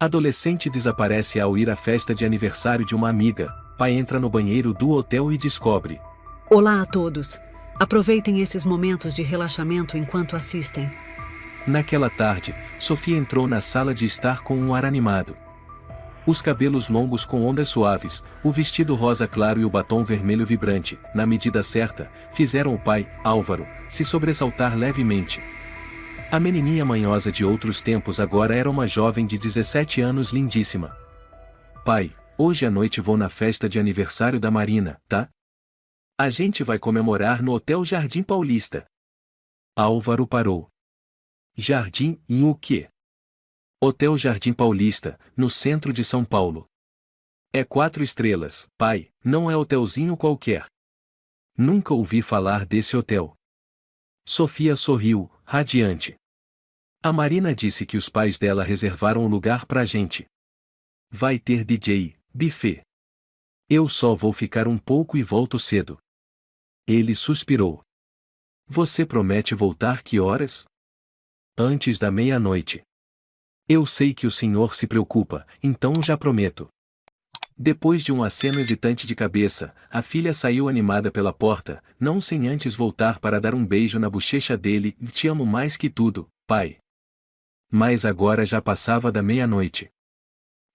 Adolescente desaparece ao ir à festa de aniversário de uma amiga. Pai entra no banheiro do hotel e descobre. Olá a todos. Aproveitem esses momentos de relaxamento enquanto assistem. Naquela tarde, Sofia entrou na sala de estar com um ar animado. Os cabelos longos com ondas suaves, o vestido rosa claro e o batom vermelho vibrante, na medida certa, fizeram o pai, Álvaro, se sobressaltar levemente. A menininha manhosa de outros tempos agora era uma jovem de 17 anos lindíssima. Pai, hoje à noite vou na festa de aniversário da Marina, tá? A gente vai comemorar no Hotel Jardim Paulista. Álvaro parou. Jardim, em o quê? Hotel Jardim Paulista, no centro de São Paulo. É 4 estrelas, pai, não é hotelzinho qualquer. Nunca ouvi falar desse hotel. Sofia sorriu, radiante. A Marina disse que os pais dela reservaram o lugar pra gente. Vai ter DJ, buffet. Eu só vou ficar um pouco e volto cedo. Ele suspirou. Você promete voltar que horas? Antes da meia-noite. Eu sei que o senhor se preocupa, então já prometo. Depois de um aceno hesitante de cabeça, a filha saiu animada pela porta, não sem antes voltar para dar um beijo na bochecha dele. Te amo mais que tudo, pai. Mas agora já passava da meia-noite.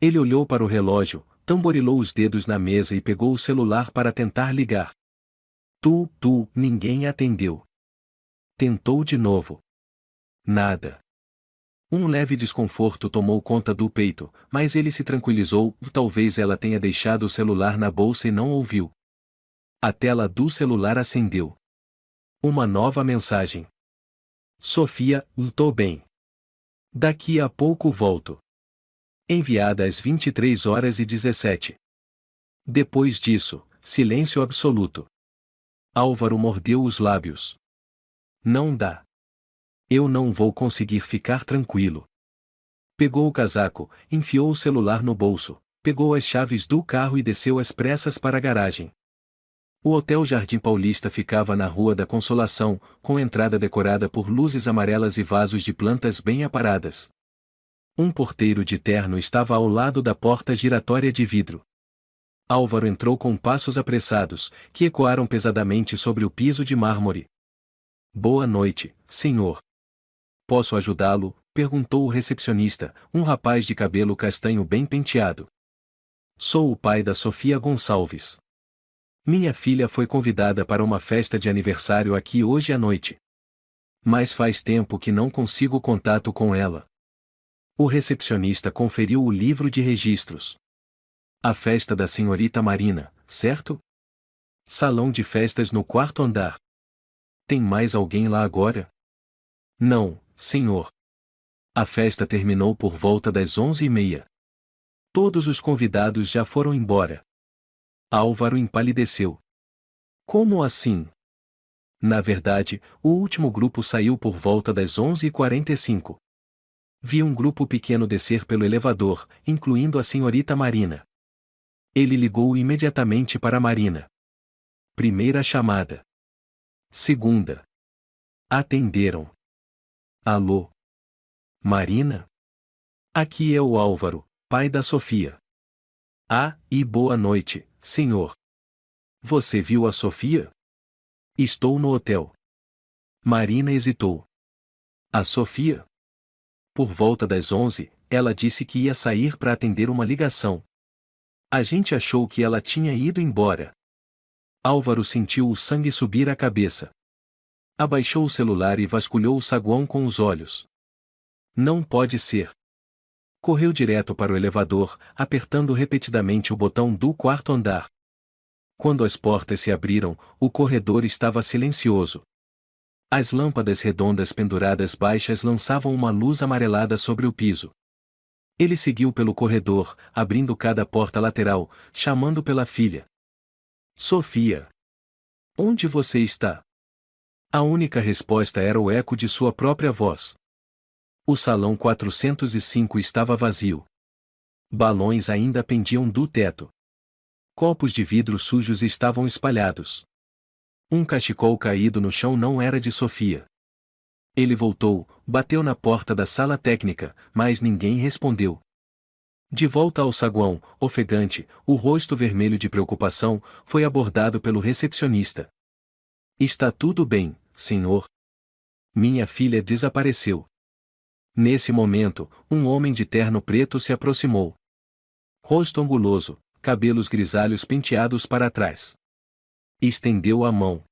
Ele olhou para o relógio, tamborilou os dedos na mesa e pegou o celular para tentar ligar. Ninguém atendeu. Tentou de novo. Nada. Um leve desconforto tomou conta do peito, mas ele se tranquilizou. Talvez ela tenha deixado o celular na bolsa e não ouviu. A tela do celular acendeu. Uma nova mensagem. Sofia, tô bem. Daqui a pouco volto. Enviada às 23h17. Depois disso, silêncio absoluto. Álvaro mordeu os lábios. Não dá. Eu não vou conseguir ficar tranquilo. Pegou o casaco, enfiou o celular no bolso, pegou as chaves do carro e desceu às pressas para a garagem. O Hotel Jardim Paulista ficava na Rua da Consolação, com entrada decorada por luzes amarelas e vasos de plantas bem aparadas. Um porteiro de terno estava ao lado da porta giratória de vidro. Álvaro entrou com passos apressados, que ecoaram pesadamente sobre o piso de mármore. Boa noite, senhor. Posso ajudá-lo? Perguntou o recepcionista, um rapaz de cabelo castanho bem penteado. Sou o pai da Sofia Gonçalves. Minha filha foi convidada para uma festa de aniversário aqui hoje à noite. Mas faz tempo que não consigo contato com ela. O recepcionista conferiu o livro de registros. A festa da senhorita Marina, certo? Salão de festas no 4º andar. Tem mais alguém lá agora? Não, senhor. A festa terminou por volta das 11h30. Todos os convidados já foram embora. Álvaro empalideceu. Como assim? Na verdade, o último grupo saiu por volta das 11h45. Vi um grupo pequeno descer pelo elevador, incluindo a senhorita Marina. Ele ligou imediatamente para Marina. Primeira chamada. Segunda. Atenderam. Alô? Marina? Aqui é o Álvaro, pai da Sofia. Ah, e boa noite, senhor. Você viu a Sofia? Estou no hotel. Marina hesitou. A Sofia? Por volta das 11, ela disse que ia sair para atender uma ligação. A gente achou que ela tinha ido embora. Álvaro sentiu o sangue subir à cabeça. Abaixou o celular e vasculhou o saguão com os olhos. Não pode ser. Correu direto para o elevador, apertando repetidamente o botão do 4º andar. Quando as portas se abriram, o corredor estava silencioso. As lâmpadas redondas penduradas baixas lançavam uma luz amarelada sobre o piso. Ele seguiu pelo corredor, abrindo cada porta lateral, chamando pela filha. Sofia! Onde você está? A única resposta era o eco de sua própria voz. O salão 405 estava vazio. Balões ainda pendiam do teto. Copos de vidro sujos estavam espalhados. Um cachecol caído no chão não era de Sofia. Ele voltou, bateu na porta da sala técnica, mas ninguém respondeu. De volta ao saguão, ofegante, o rosto vermelho de preocupação, foi abordado pelo recepcionista. Está tudo bem, senhor? Minha filha desapareceu. Nesse momento, um homem de terno preto se aproximou. Rosto anguloso, cabelos grisalhos penteados para trás. Estendeu a mão.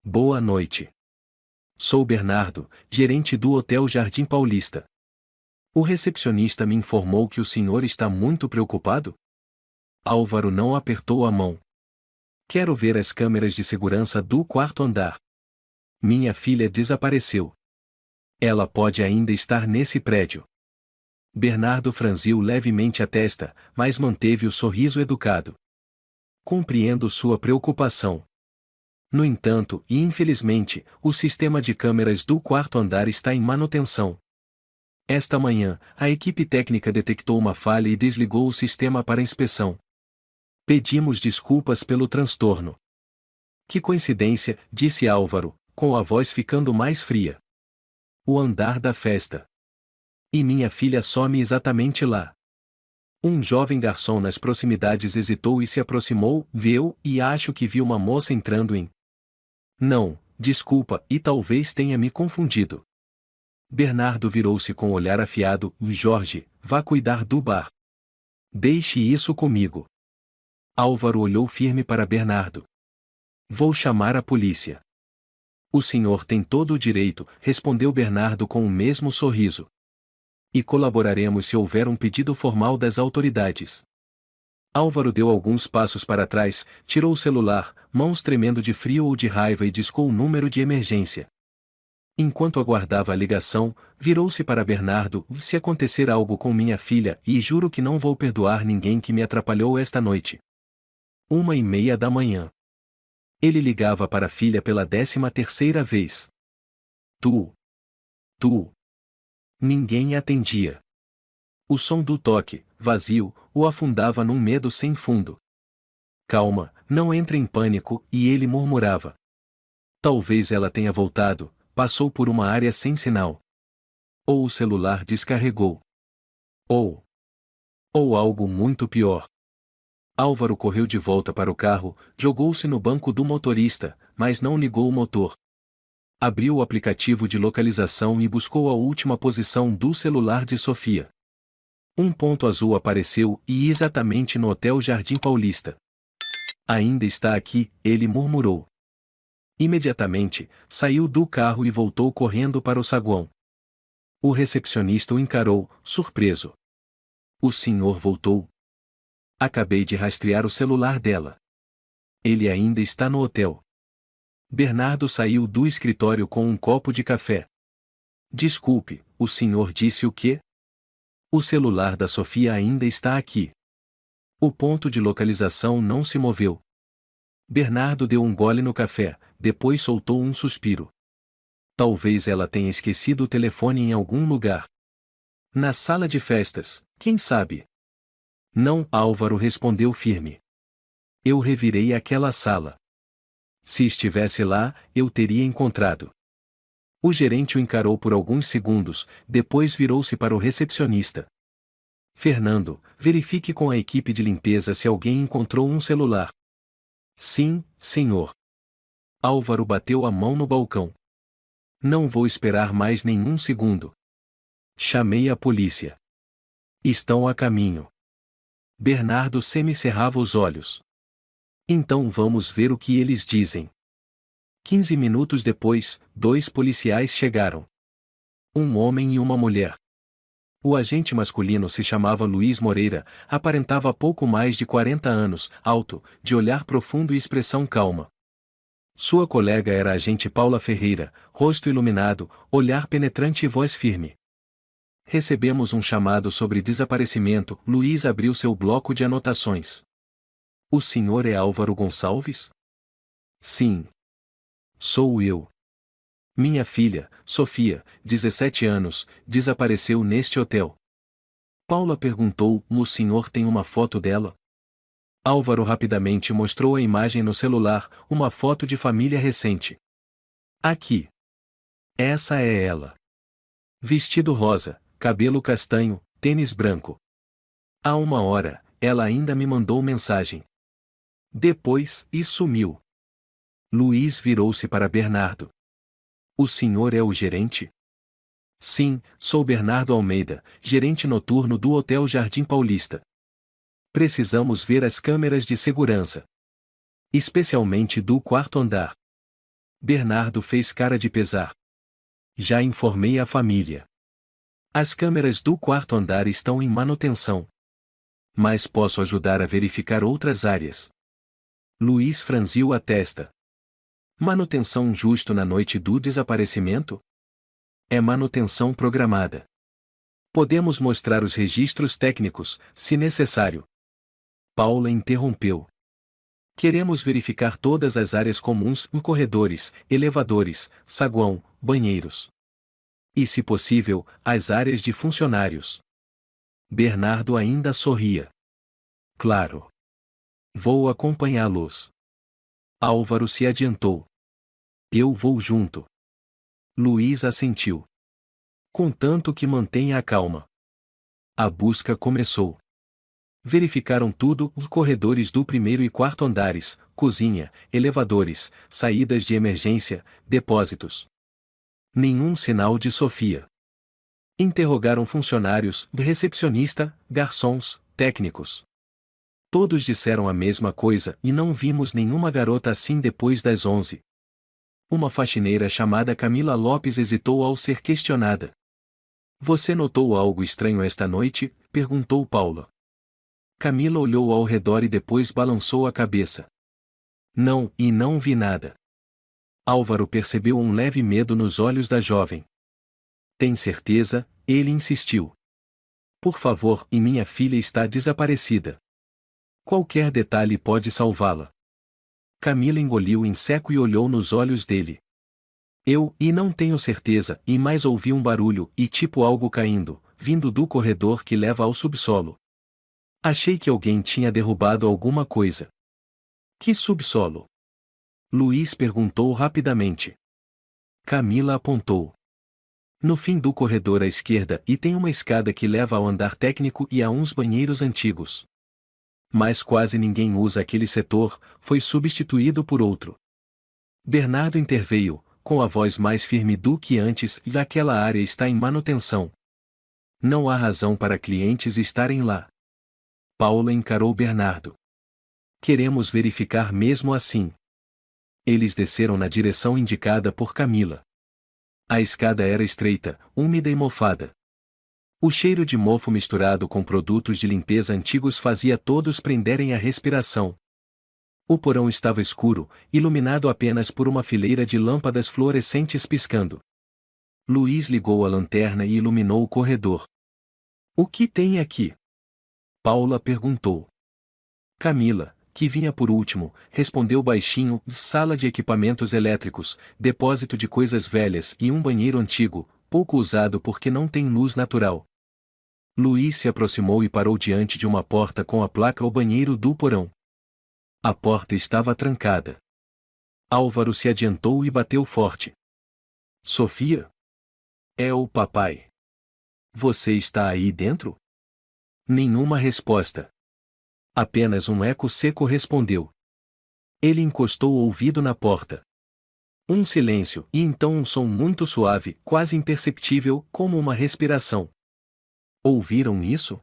Boa noite. Sou Bernardo, gerente do Hotel Jardim Paulista. O recepcionista me informou que o senhor está muito preocupado? Álvaro não apertou a mão. Quero ver as câmeras de segurança do quarto andar. Minha filha desapareceu. Ela pode ainda estar nesse prédio. Bernardo franziu levemente a testa, mas manteve o sorriso educado. Compreendo sua preocupação. No entanto, e infelizmente, o sistema de câmeras do quarto andar está em manutenção. Esta manhã, a equipe técnica detectou uma falha e desligou o sistema para inspeção. Pedimos desculpas pelo transtorno. Que coincidência, disse Álvaro, com a voz ficando mais fria. O andar da festa. E minha filha some exatamente lá. Um jovem garçom nas proximidades hesitou e se aproximou, viu, e acho que viu uma moça entrando em. Não, desculpa, e talvez tenha me confundido. Bernardo virou-se com o olhar afiado. Jorge, vá cuidar do bar. Deixe isso comigo. Álvaro olhou firme para Bernardo. Vou chamar a polícia. O senhor tem todo o direito, respondeu Bernardo com o mesmo sorriso. E colaboraremos se houver um pedido formal das autoridades. Álvaro deu alguns passos para trás, tirou o celular, mãos tremendo de frio ou de raiva e discou o número de emergência. Enquanto aguardava a ligação, virou-se para Bernardo. Se acontecer algo com minha filha, e juro que não vou perdoar ninguém que me atrapalhou esta noite. 1:30 da manhã. Ele ligava para a filha pela 13ª vez. Tu. Ninguém atendia. O som do toque, vazio, o afundava num medo sem fundo. Calma, não entre em pânico, e ele murmurava. Talvez ela tenha voltado, passou por uma área sem sinal. Ou o celular descarregou. Ou algo muito pior. Álvaro correu de volta para o carro, jogou-se no banco do motorista, mas não ligou o motor. Abriu o aplicativo de localização e buscou a última posição do celular de Sofia. Um ponto azul apareceu, e exatamente no Hotel Jardim Paulista. Ainda está aqui, ele murmurou. Imediatamente, saiu do carro e voltou correndo para o saguão. O recepcionista o encarou, surpreso. O senhor voltou? Acabei de rastrear o celular dela. Ele ainda está no hotel. Bernardo saiu do escritório com um copo de café. Desculpe, o senhor disse o quê? O celular da Sofia ainda está aqui. O ponto de localização não se moveu. Bernardo deu um gole no café, depois soltou um suspiro. Talvez ela tenha esquecido o telefone em algum lugar. Na sala de festas, quem sabe? Não, Álvaro respondeu firme. Eu revirei aquela sala. Se estivesse lá, eu teria encontrado. O gerente o encarou por alguns segundos, depois virou-se para o recepcionista. Fernando, verifique com a equipe de limpeza se alguém encontrou um celular. Sim, senhor. Álvaro bateu a mão no balcão. Não vou esperar mais nenhum segundo. Chamei a polícia. Estão a caminho. Bernardo semicerrava os olhos. Então vamos ver o que eles dizem. 15 minutos depois, 2 policiais chegaram. Um homem e uma mulher. O agente masculino se chamava Luiz Moreira, aparentava pouco mais de 40 anos, alto, de olhar profundo e expressão calma. Sua colega era a agente Paula Ferreira, rosto iluminado, olhar penetrante e voz firme. Recebemos um chamado sobre desaparecimento. Luiz abriu seu bloco de anotações. O senhor é Álvaro Gonçalves? Sim. Sou eu. Minha filha, Sofia, 17 anos, desapareceu neste hotel. Paula perguntou: o senhor tem uma foto dela? Álvaro rapidamente mostrou a imagem no celular, uma foto de família recente. Aqui. Essa é ela. Vestido rosa, cabelo castanho, tênis branco. Há 1 hora, ela ainda me mandou mensagem. Depois, e sumiu. Luiz virou-se para Bernardo. O senhor é o gerente? Sim, sou Bernardo Almeida, gerente noturno do Hotel Jardim Paulista. Precisamos ver as câmeras de segurança. Especialmente do 4º andar. Bernardo fez cara de pesar. Já informei a família. As câmeras do 4º andar estão em manutenção. Mas posso ajudar a verificar outras áreas. Luiz franziu a testa. Manutenção justo na noite do desaparecimento? É manutenção programada. Podemos mostrar os registros técnicos, se necessário. Paula interrompeu. Queremos verificar todas as áreas comuns, corredores, elevadores, saguão, banheiros. E, se possível, as áreas de funcionários. Bernardo ainda sorria. Claro. Vou acompanhá-los. Álvaro se adiantou. Eu vou junto. Luiz assentiu. Contanto que mantenha a calma. A busca começou. Verificaram tudo, os corredores do 1º e 4º andares, cozinha, elevadores, saídas de emergência, depósitos. Nenhum sinal de Sofia. Interrogaram funcionários, recepcionista, garçons, técnicos. Todos disseram a mesma coisa e não vimos nenhuma garota assim depois das 11. Uma faxineira chamada Camila Lopes hesitou ao ser questionada. Você notou algo estranho esta noite? Perguntou Paula. Camila olhou ao redor e depois balançou a cabeça. Não, e não vi nada. Álvaro percebeu um leve medo nos olhos da jovem. Tem certeza? Ele insistiu. Por favor, e minha filha está desaparecida. Qualquer detalhe pode salvá-la. Camila engoliu em seco e olhou nos olhos dele. E não tenho certeza, e mais ouvi um barulho, e tipo algo caindo, vindo do corredor que leva ao subsolo. Achei que alguém tinha derrubado alguma coisa. Que subsolo? Luiz perguntou rapidamente. Camila apontou. No fim do corredor à esquerda e tem uma escada que leva ao andar técnico e a uns banheiros antigos. Mas quase ninguém usa aquele setor, foi substituído por outro. Bernardo interveio, com a voz mais firme do que antes, e aquela área está em manutenção. Não há razão para clientes estarem lá. Paula encarou Bernardo. Queremos verificar mesmo assim. Eles desceram na direção indicada por Camila. A escada era estreita, úmida e mofada. O cheiro de mofo misturado com produtos de limpeza antigos fazia todos prenderem a respiração. O porão estava escuro, iluminado apenas por uma fileira de lâmpadas fluorescentes piscando. Luiz ligou a lanterna e iluminou o corredor. O que tem aqui? Paula perguntou. Camila, que vinha por último, respondeu baixinho: sala de equipamentos elétricos, depósito de coisas velhas e um banheiro antigo, pouco usado porque não tem luz natural. Luiz se aproximou e parou diante de uma porta com a placa "O banheiro do porão". A porta estava trancada. Álvaro se adiantou e bateu forte. Sofia? É o papai. Você está aí dentro? Nenhuma resposta. Apenas um eco seco respondeu. Ele encostou o ouvido na porta. Um silêncio, e então um som muito suave, quase imperceptível, como uma respiração. Ouviram isso?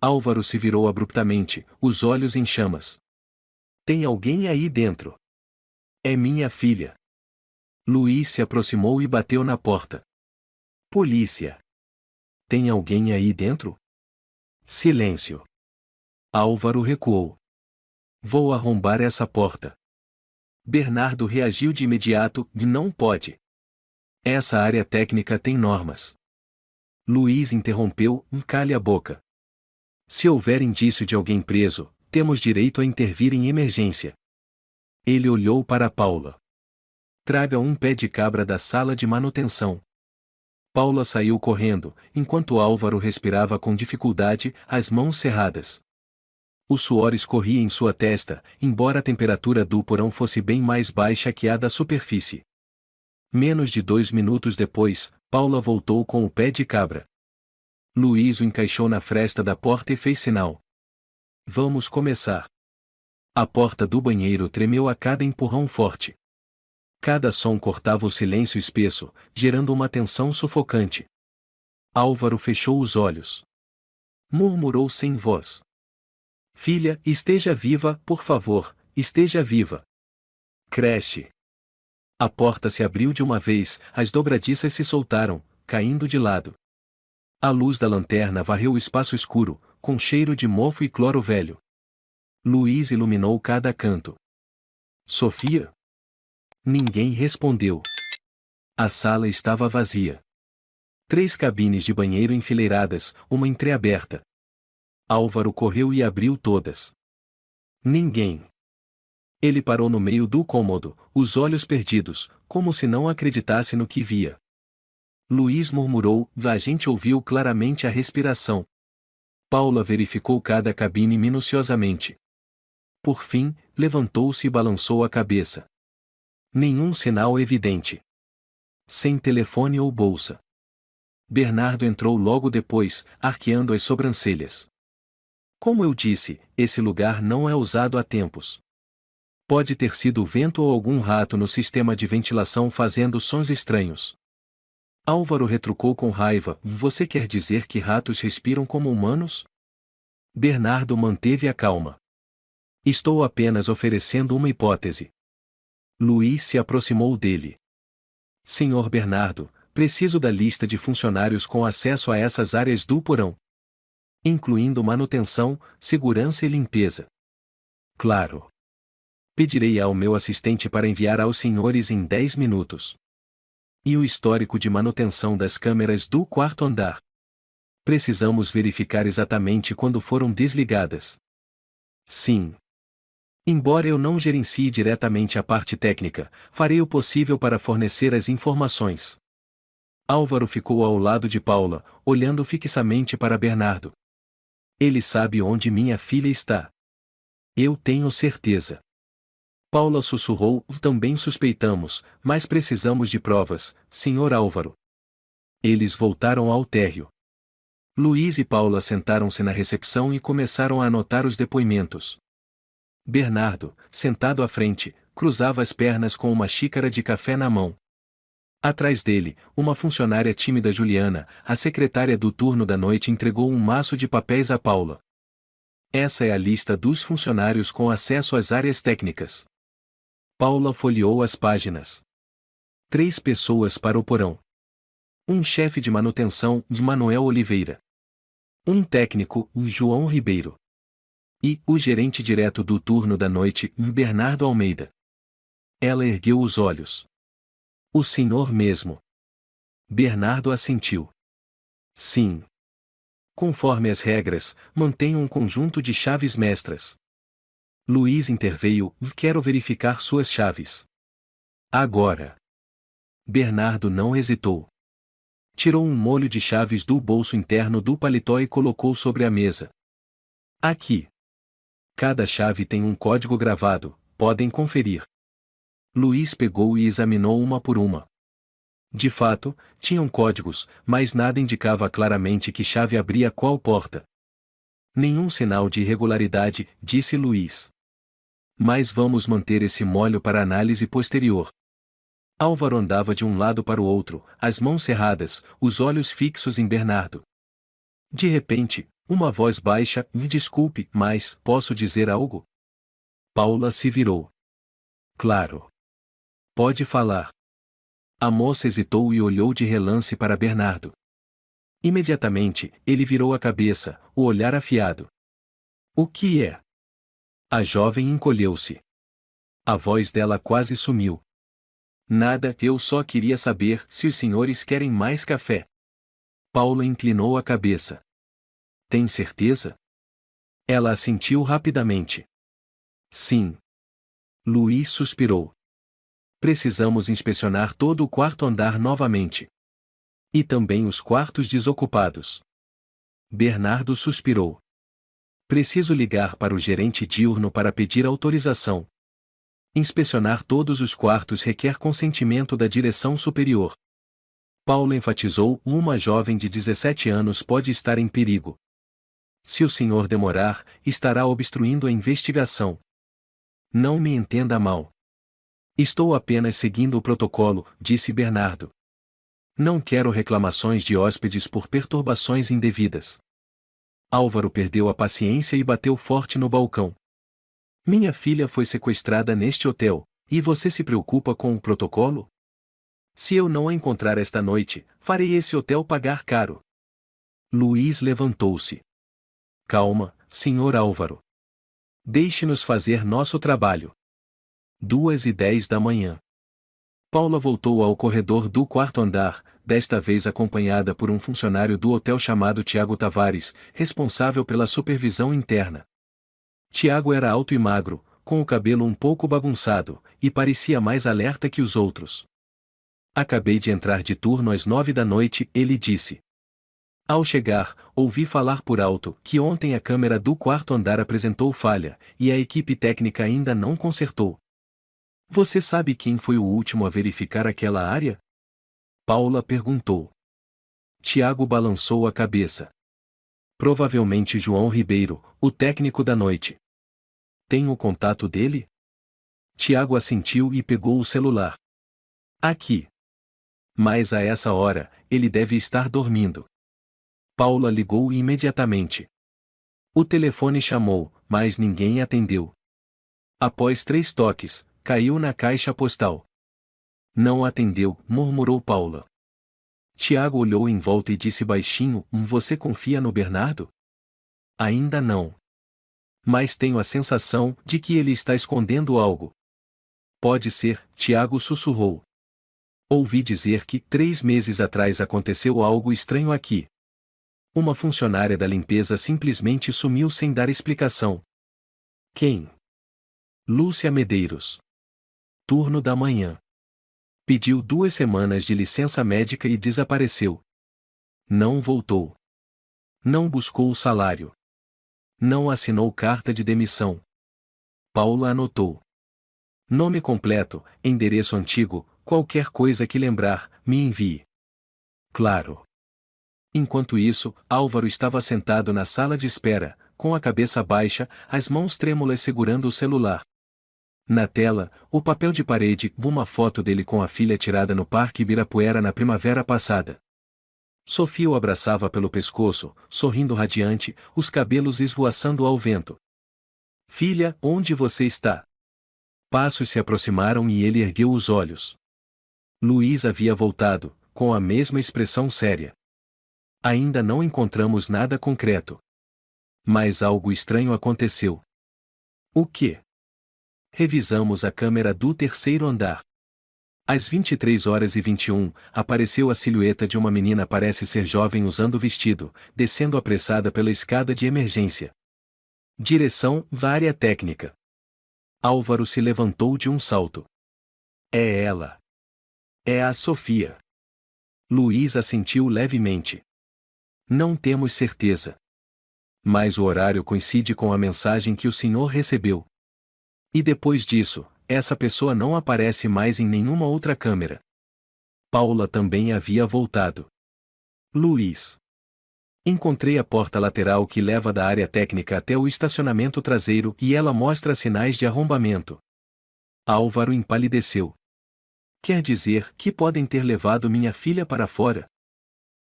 Álvaro se virou abruptamente, os olhos em chamas. Tem alguém aí dentro. É minha filha. Luiz se aproximou e bateu na porta. Polícia. Tem alguém aí dentro? Silêncio. Álvaro recuou. Vou arrombar essa porta. Bernardo reagiu de imediato: não pode. Essa área técnica tem normas. Luiz interrompeu: cale a boca. Se houver indício de alguém preso, temos direito a intervir em emergência. Ele olhou para Paula. Traga um pé de cabra da sala de manutenção. Paula saiu correndo, enquanto Álvaro respirava com dificuldade, as mãos cerradas. O suor escorria em sua testa, embora a temperatura do porão fosse bem mais baixa que a da superfície. Menos de 2 minutos depois, Paula voltou com o pé de cabra. Luiz o encaixou na fresta da porta e fez sinal. Vamos começar. A porta do banheiro tremeu a cada empurrão forte. Cada som cortava o silêncio espesso, gerando uma tensão sufocante. Álvaro fechou os olhos. Murmurou sem voz. Filha, esteja viva, por favor, esteja viva. Cresce. A porta se abriu de uma vez, as dobradiças se soltaram, caindo de lado. A luz da lanterna varreu o espaço escuro, com cheiro de mofo e cloro velho. Luiz iluminou cada canto. Sofia? Ninguém respondeu. A sala estava vazia. 3 cabines de banheiro enfileiradas, uma entreaberta. Álvaro correu e abriu todas. Ninguém. Ele parou no meio do cômodo, os olhos perdidos, como se não acreditasse no que via. Luiz murmurou, a gente ouviu claramente a respiração. Paula verificou cada cabine minuciosamente. Por fim, levantou-se e balançou a cabeça. Nenhum sinal evidente. Sem telefone ou bolsa. Bernardo entrou logo depois, arqueando as sobrancelhas. Como eu disse, esse lugar não é usado há tempos. Pode ter sido o vento ou algum rato no sistema de ventilação fazendo sons estranhos. Álvaro retrucou com raiva, você quer dizer que ratos respiram como humanos? Bernardo manteve a calma. Estou apenas oferecendo uma hipótese. Luiz se aproximou dele. Senhor Bernardo, preciso da lista de funcionários com acesso a essas áreas do porão. Incluindo manutenção, segurança e limpeza. Claro. Pedirei ao meu assistente para enviar aos senhores em 10 minutos. E o histórico de manutenção das câmeras do 4º andar. Precisamos verificar exatamente quando foram desligadas. Sim. Embora eu não gerencie diretamente a parte técnica, farei o possível para fornecer as informações. Álvaro ficou ao lado de Paula, olhando fixamente para Bernardo. Ele sabe onde minha filha está. Eu tenho certeza. Paula sussurrou, também suspeitamos, mas precisamos de provas, Sr. Álvaro. Eles voltaram ao térreo. Luiz e Paula sentaram-se na recepção e começaram a anotar os depoimentos. Bernardo, sentado à frente, cruzava as pernas com uma xícara de café na mão. Atrás dele, uma funcionária tímida Juliana, a secretária do turno da noite, entregou um maço de papéis a Paula. Essa é a lista dos funcionários com acesso às áreas técnicas. Paula folheou as páginas. 3 pessoas para o porão. Um chefe de manutenção, Manuel Oliveira. Um técnico, João Ribeiro. E o gerente direto do turno da noite, Bernardo Almeida. Ela ergueu os olhos. O senhor mesmo. Bernardo assentiu. Sim. Conforme as regras, mantenha um conjunto de chaves mestras. Luiz interveio, quero verificar suas chaves. Agora. Bernardo não hesitou. Tirou um molho de chaves do bolso interno do paletó e colocou sobre a mesa. Aqui. Cada chave tem um código gravado, podem conferir. Luiz pegou e examinou uma por uma. De fato, tinham códigos, mas nada indicava claramente que chave abria qual porta. Nenhum sinal de irregularidade, disse Luiz. Mas vamos manter esse molho para análise posterior. Álvaro andava de um lado para o outro, as mãos cerradas, os olhos fixos em Bernardo. De repente, uma voz baixa, me desculpe, mas posso dizer algo? Paula se virou. Claro. Pode falar. A moça hesitou e olhou de relance para Bernardo. Imediatamente, ele virou a cabeça, o olhar afiado. O que é? A jovem encolheu-se. A voz dela quase sumiu. Nada, eu só queria saber se os senhores querem mais café. Paula inclinou a cabeça. Tem certeza? Ela assentiu rapidamente. Sim. Luiz suspirou. Precisamos inspecionar todo o 4º andar novamente. E também os quartos desocupados. Bernardo suspirou. Preciso ligar para o gerente diurno para pedir autorização. Inspecionar todos os quartos requer consentimento da direção superior. Paulo enfatizou: uma jovem de 17 anos pode estar em perigo. Se o senhor demorar, estará obstruindo a investigação. Não me entenda mal. Estou apenas seguindo o protocolo, disse Bernardo. Não quero reclamações de hóspedes por perturbações indevidas. Álvaro perdeu a paciência e bateu forte no balcão. Minha filha foi sequestrada neste hotel, e você se preocupa com o protocolo? Se eu não a encontrar esta noite, farei esse hotel pagar caro. Luiz levantou-se. Calma, senhor Álvaro. Deixe-nos fazer nosso trabalho. 2:10 da manhã. Paula voltou ao corredor do quarto andar, desta vez acompanhada por um funcionário do hotel chamado Tiago Tavares, responsável pela supervisão interna. Tiago era alto e magro, com o cabelo um pouco bagunçado, e parecia mais alerta que os outros. Acabei de entrar de turno às 9 da noite, ele disse. Ao chegar, ouvi falar por alto que ontem a câmera do quarto andar apresentou falha, e a equipe técnica ainda não consertou. Você sabe quem foi o último a verificar aquela área? Paula perguntou. Tiago balançou a cabeça. Provavelmente João Ribeiro, o técnico da noite. Tem o contato dele? Tiago assentiu e pegou o celular. Aqui. Mas a essa hora, ele deve estar dormindo. Paula ligou imediatamente. O telefone chamou, mas ninguém atendeu. Após 3 toques, caiu na caixa postal. Não atendeu, murmurou Paula. Tiago olhou em volta e disse baixinho: Você confia no Bernardo? Ainda não. Mas tenho a sensação de que ele está escondendo algo. Pode ser, Tiago sussurrou. Ouvi dizer que 3 meses atrás aconteceu algo estranho aqui. Uma funcionária da limpeza simplesmente sumiu sem dar explicação. Quem? Lúcia Medeiros. Turno da manhã. Pediu 2 semanas de licença médica e desapareceu. Não voltou. Não buscou o salário. Não assinou carta de demissão. Paula anotou. Nome completo, endereço antigo, qualquer coisa que lembrar, me envie. Claro. Enquanto isso, Álvaro estava sentado na sala de espera, com a cabeça baixa, as mãos trêmulas segurando o celular. Na tela, o papel de parede, uma foto dele com a filha tirada no Parque Ibirapuera na primavera passada. Sofia o abraçava pelo pescoço, sorrindo radiante, os cabelos esvoaçando ao vento. Filha, onde você está? Passos se aproximaram e ele ergueu os olhos. Luiz havia voltado, com a mesma expressão séria. Ainda não encontramos nada concreto. Mas algo estranho aconteceu. O quê? Revisamos a câmera do 3º andar. Às 23h21, apareceu a silhueta de uma menina, parece ser jovem, usando vestido, descendo apressada pela escada de emergência. Direção: área técnica. Álvaro se levantou de um salto. É ela. É a Sofia. Luiz assentiu levemente. Não temos certeza. Mas o horário coincide com a mensagem que o senhor recebeu. E depois disso, essa pessoa não aparece mais em nenhuma outra câmera. Paula também havia voltado. Luiz. Encontrei a porta lateral que leva da área técnica até o estacionamento traseiro e ela mostra sinais de arrombamento. Álvaro empalideceu. Quer dizer que podem ter levado minha filha para fora?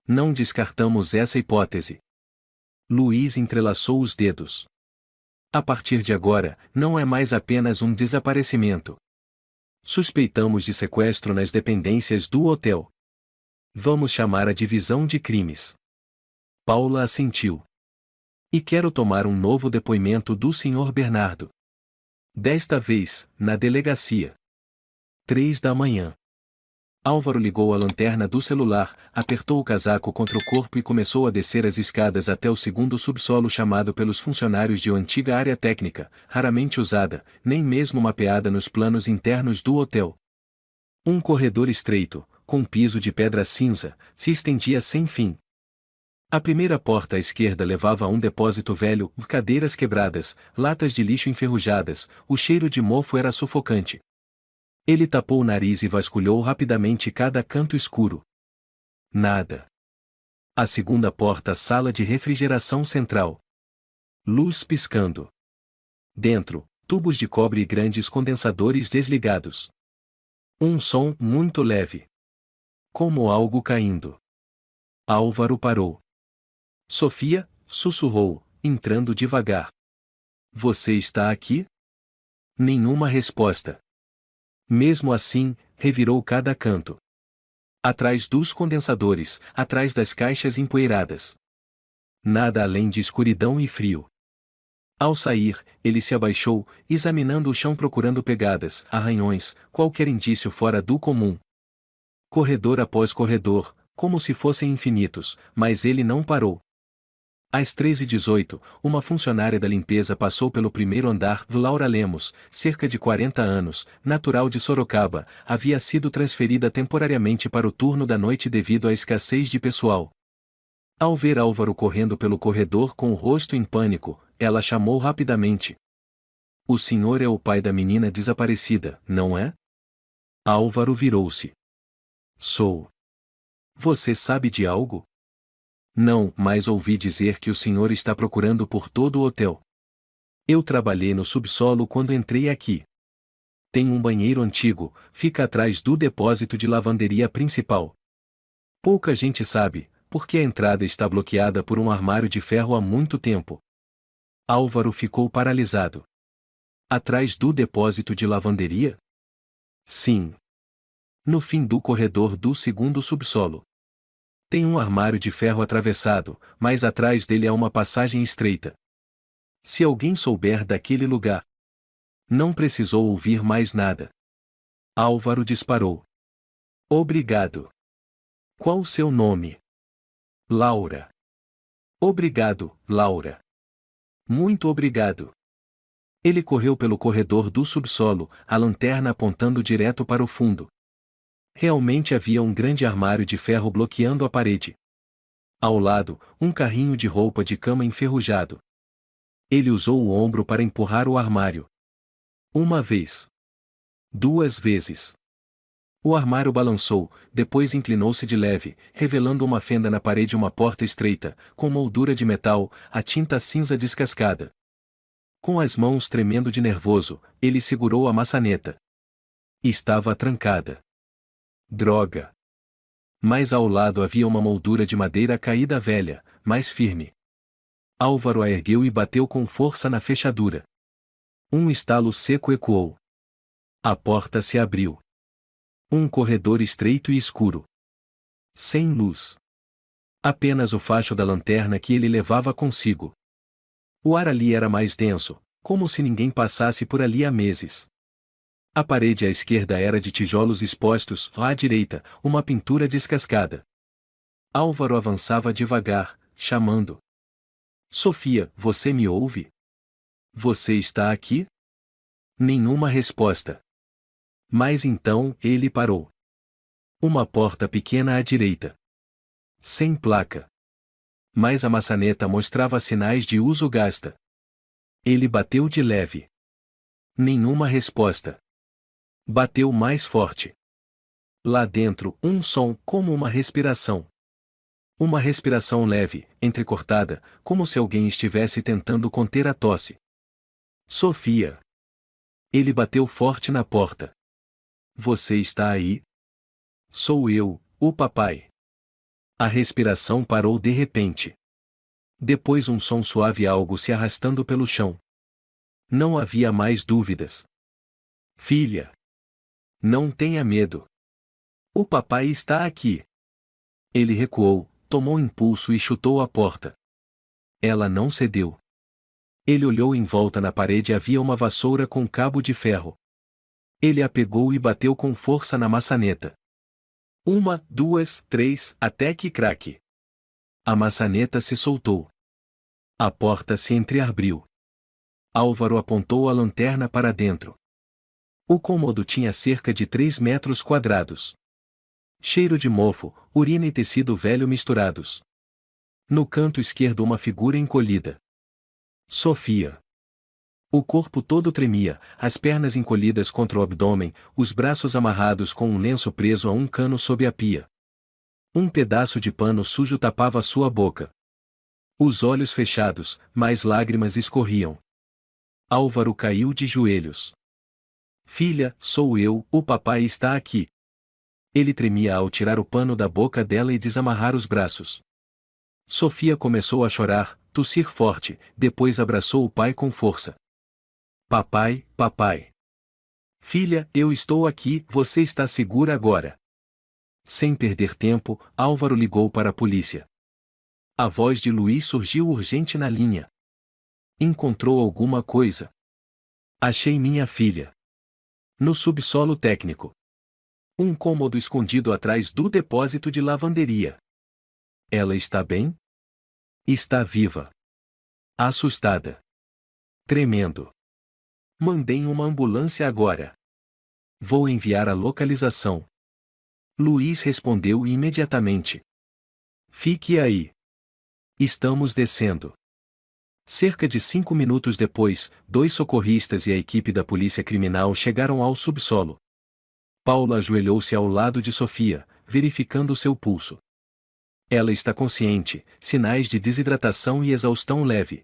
Não descartamos essa hipótese. Luiz entrelaçou os dedos. A partir de agora, não é mais apenas um desaparecimento. Suspeitamos de sequestro nas dependências do hotel. Vamos chamar a divisão de crimes. Paula assentiu. E quero tomar um novo depoimento do Sr. Bernardo. Desta vez, na delegacia. 3 da manhã. Álvaro ligou a lanterna do celular, apertou o casaco contra o corpo e começou a descer as escadas até o 2º subsolo, chamado pelos funcionários de uma antiga área técnica, raramente usada, nem mesmo mapeada nos planos internos do hotel. Um corredor estreito, com piso de pedra cinza, se estendia sem fim. A primeira porta à esquerda levava a um depósito velho, cadeiras quebradas, latas de lixo enferrujadas, o cheiro de mofo era sufocante. Ele tapou o nariz e vasculhou rapidamente cada canto escuro. Nada. A segunda porta, sala de refrigeração central. Luz piscando. Dentro, tubos de cobre e grandes condensadores desligados. Um som muito leve. Como algo caindo. Álvaro parou. Sofia, sussurrou, entrando devagar. Você está aqui? Nenhuma resposta. Mesmo assim, revirou cada canto. Atrás dos condensadores, atrás das caixas empoeiradas. Nada além de escuridão e frio. Ao sair, ele se abaixou, examinando o chão procurando pegadas, arranhões, qualquer indício fora do comum. Corredor após corredor, como se fossem infinitos, mas ele não parou. Às 13h18, uma funcionária da limpeza passou pelo primeiro andar. Laura Lemos, cerca de 40 anos, natural de Sorocaba, havia sido transferida temporariamente para o turno da noite devido à escassez de pessoal. Ao ver Álvaro correndo pelo corredor com o rosto em pânico, ela chamou rapidamente. O senhor é o pai da menina desaparecida, não é? Álvaro virou-se. Sou. Você sabe de algo? Não, mas ouvi dizer que o senhor está procurando por todo o hotel. Eu trabalhei no subsolo quando entrei aqui. Tem um banheiro antigo, fica atrás do depósito de lavanderia principal. Pouca gente sabe, porque a entrada está bloqueada por um armário de ferro há muito tempo. Álvaro ficou paralisado. Atrás do depósito de lavanderia? Sim. No fim do corredor do segundo subsolo. Tem um armário de ferro atravessado, mas atrás dele há uma passagem estreita. Se alguém souber daquele lugar. Não precisou ouvir mais nada. Álvaro disparou. Obrigado. Qual o seu nome? Laura. Obrigado, Laura. Muito obrigado. Ele correu pelo corredor do subsolo, a lanterna apontando direto para o fundo. Realmente havia um grande armário de ferro bloqueando a parede. Ao lado, um carrinho de roupa de cama enferrujado. Ele usou o ombro para empurrar o armário. Uma vez. 2 vezes. O armário balançou, depois inclinou-se de leve, revelando uma fenda na parede e uma porta estreita, com moldura de metal, a tinta cinza descascada. Com as mãos tremendo de nervoso, ele segurou a maçaneta. Estava trancada. Droga! Mas ao lado havia uma moldura de madeira caída velha, mais firme. Álvaro a ergueu e bateu com força na fechadura. Um estalo seco ecoou. A porta se abriu. Um corredor estreito e escuro. Sem luz. Apenas o facho da lanterna que ele levava consigo. O ar ali era mais denso, como se ninguém passasse por ali há meses. A parede à esquerda era de tijolos expostos, à direita, uma pintura descascada. Álvaro avançava devagar, chamando. Sofia, você me ouve? Você está aqui? Nenhuma resposta. Mas então, ele parou. Uma porta pequena à direita. Sem placa. Mas a maçaneta mostrava sinais de uso gasta. Ele bateu de leve. Nenhuma resposta. Bateu mais forte. Lá dentro, um som como uma respiração. Uma respiração leve, entrecortada, como se alguém estivesse tentando conter a tosse. Sofia. Ele bateu forte na porta. Você está aí? Sou eu, o papai. A respiração parou de repente. Depois um som suave, algo se arrastando pelo chão. Não havia mais dúvidas. Filha. Não tenha medo. O papai está aqui. Ele recuou, tomou impulso e chutou a porta. Ela não cedeu. Ele olhou em volta na parede, havia uma vassoura com cabo de ferro. Ele a pegou e bateu com força na maçaneta. 1, 2, 3, até que craque. A maçaneta se soltou. A porta se entreabriu. Álvaro apontou a lanterna para dentro. O cômodo tinha cerca de 3 metros quadrados. Cheiro de mofo, urina e tecido velho misturados. No canto esquerdo uma figura encolhida. Sofia. O corpo todo tremia, as pernas encolhidas contra o abdômen, os braços amarrados com um lenço preso a um cano sob a pia. Um pedaço de pano sujo tapava sua boca. Os olhos fechados, mas lágrimas escorriam. Álvaro caiu de joelhos. Filha, sou eu, o papai está aqui. Ele tremia ao tirar o pano da boca dela e desamarrar os braços. Sofia começou a chorar, tossir forte, depois abraçou o pai com força. Papai, papai. Filha, eu estou aqui, você está segura agora. Sem perder tempo, Álvaro ligou para a polícia. A voz de Luiz surgiu urgente na linha. Encontrou alguma coisa? Achei minha filha. No subsolo técnico. Um cômodo escondido atrás do depósito de lavanderia. Ela está bem? Está viva. Assustada. Tremendo. Mandei uma ambulância agora. Vou enviar a localização. Luiz respondeu imediatamente. Fique aí. Estamos descendo. Cerca de 5 minutos depois, 2 socorristas e a equipe da polícia criminal chegaram ao subsolo. Paula ajoelhou-se ao lado de Sofia, verificando seu pulso. Ela está consciente, sinais de desidratação e exaustão leve.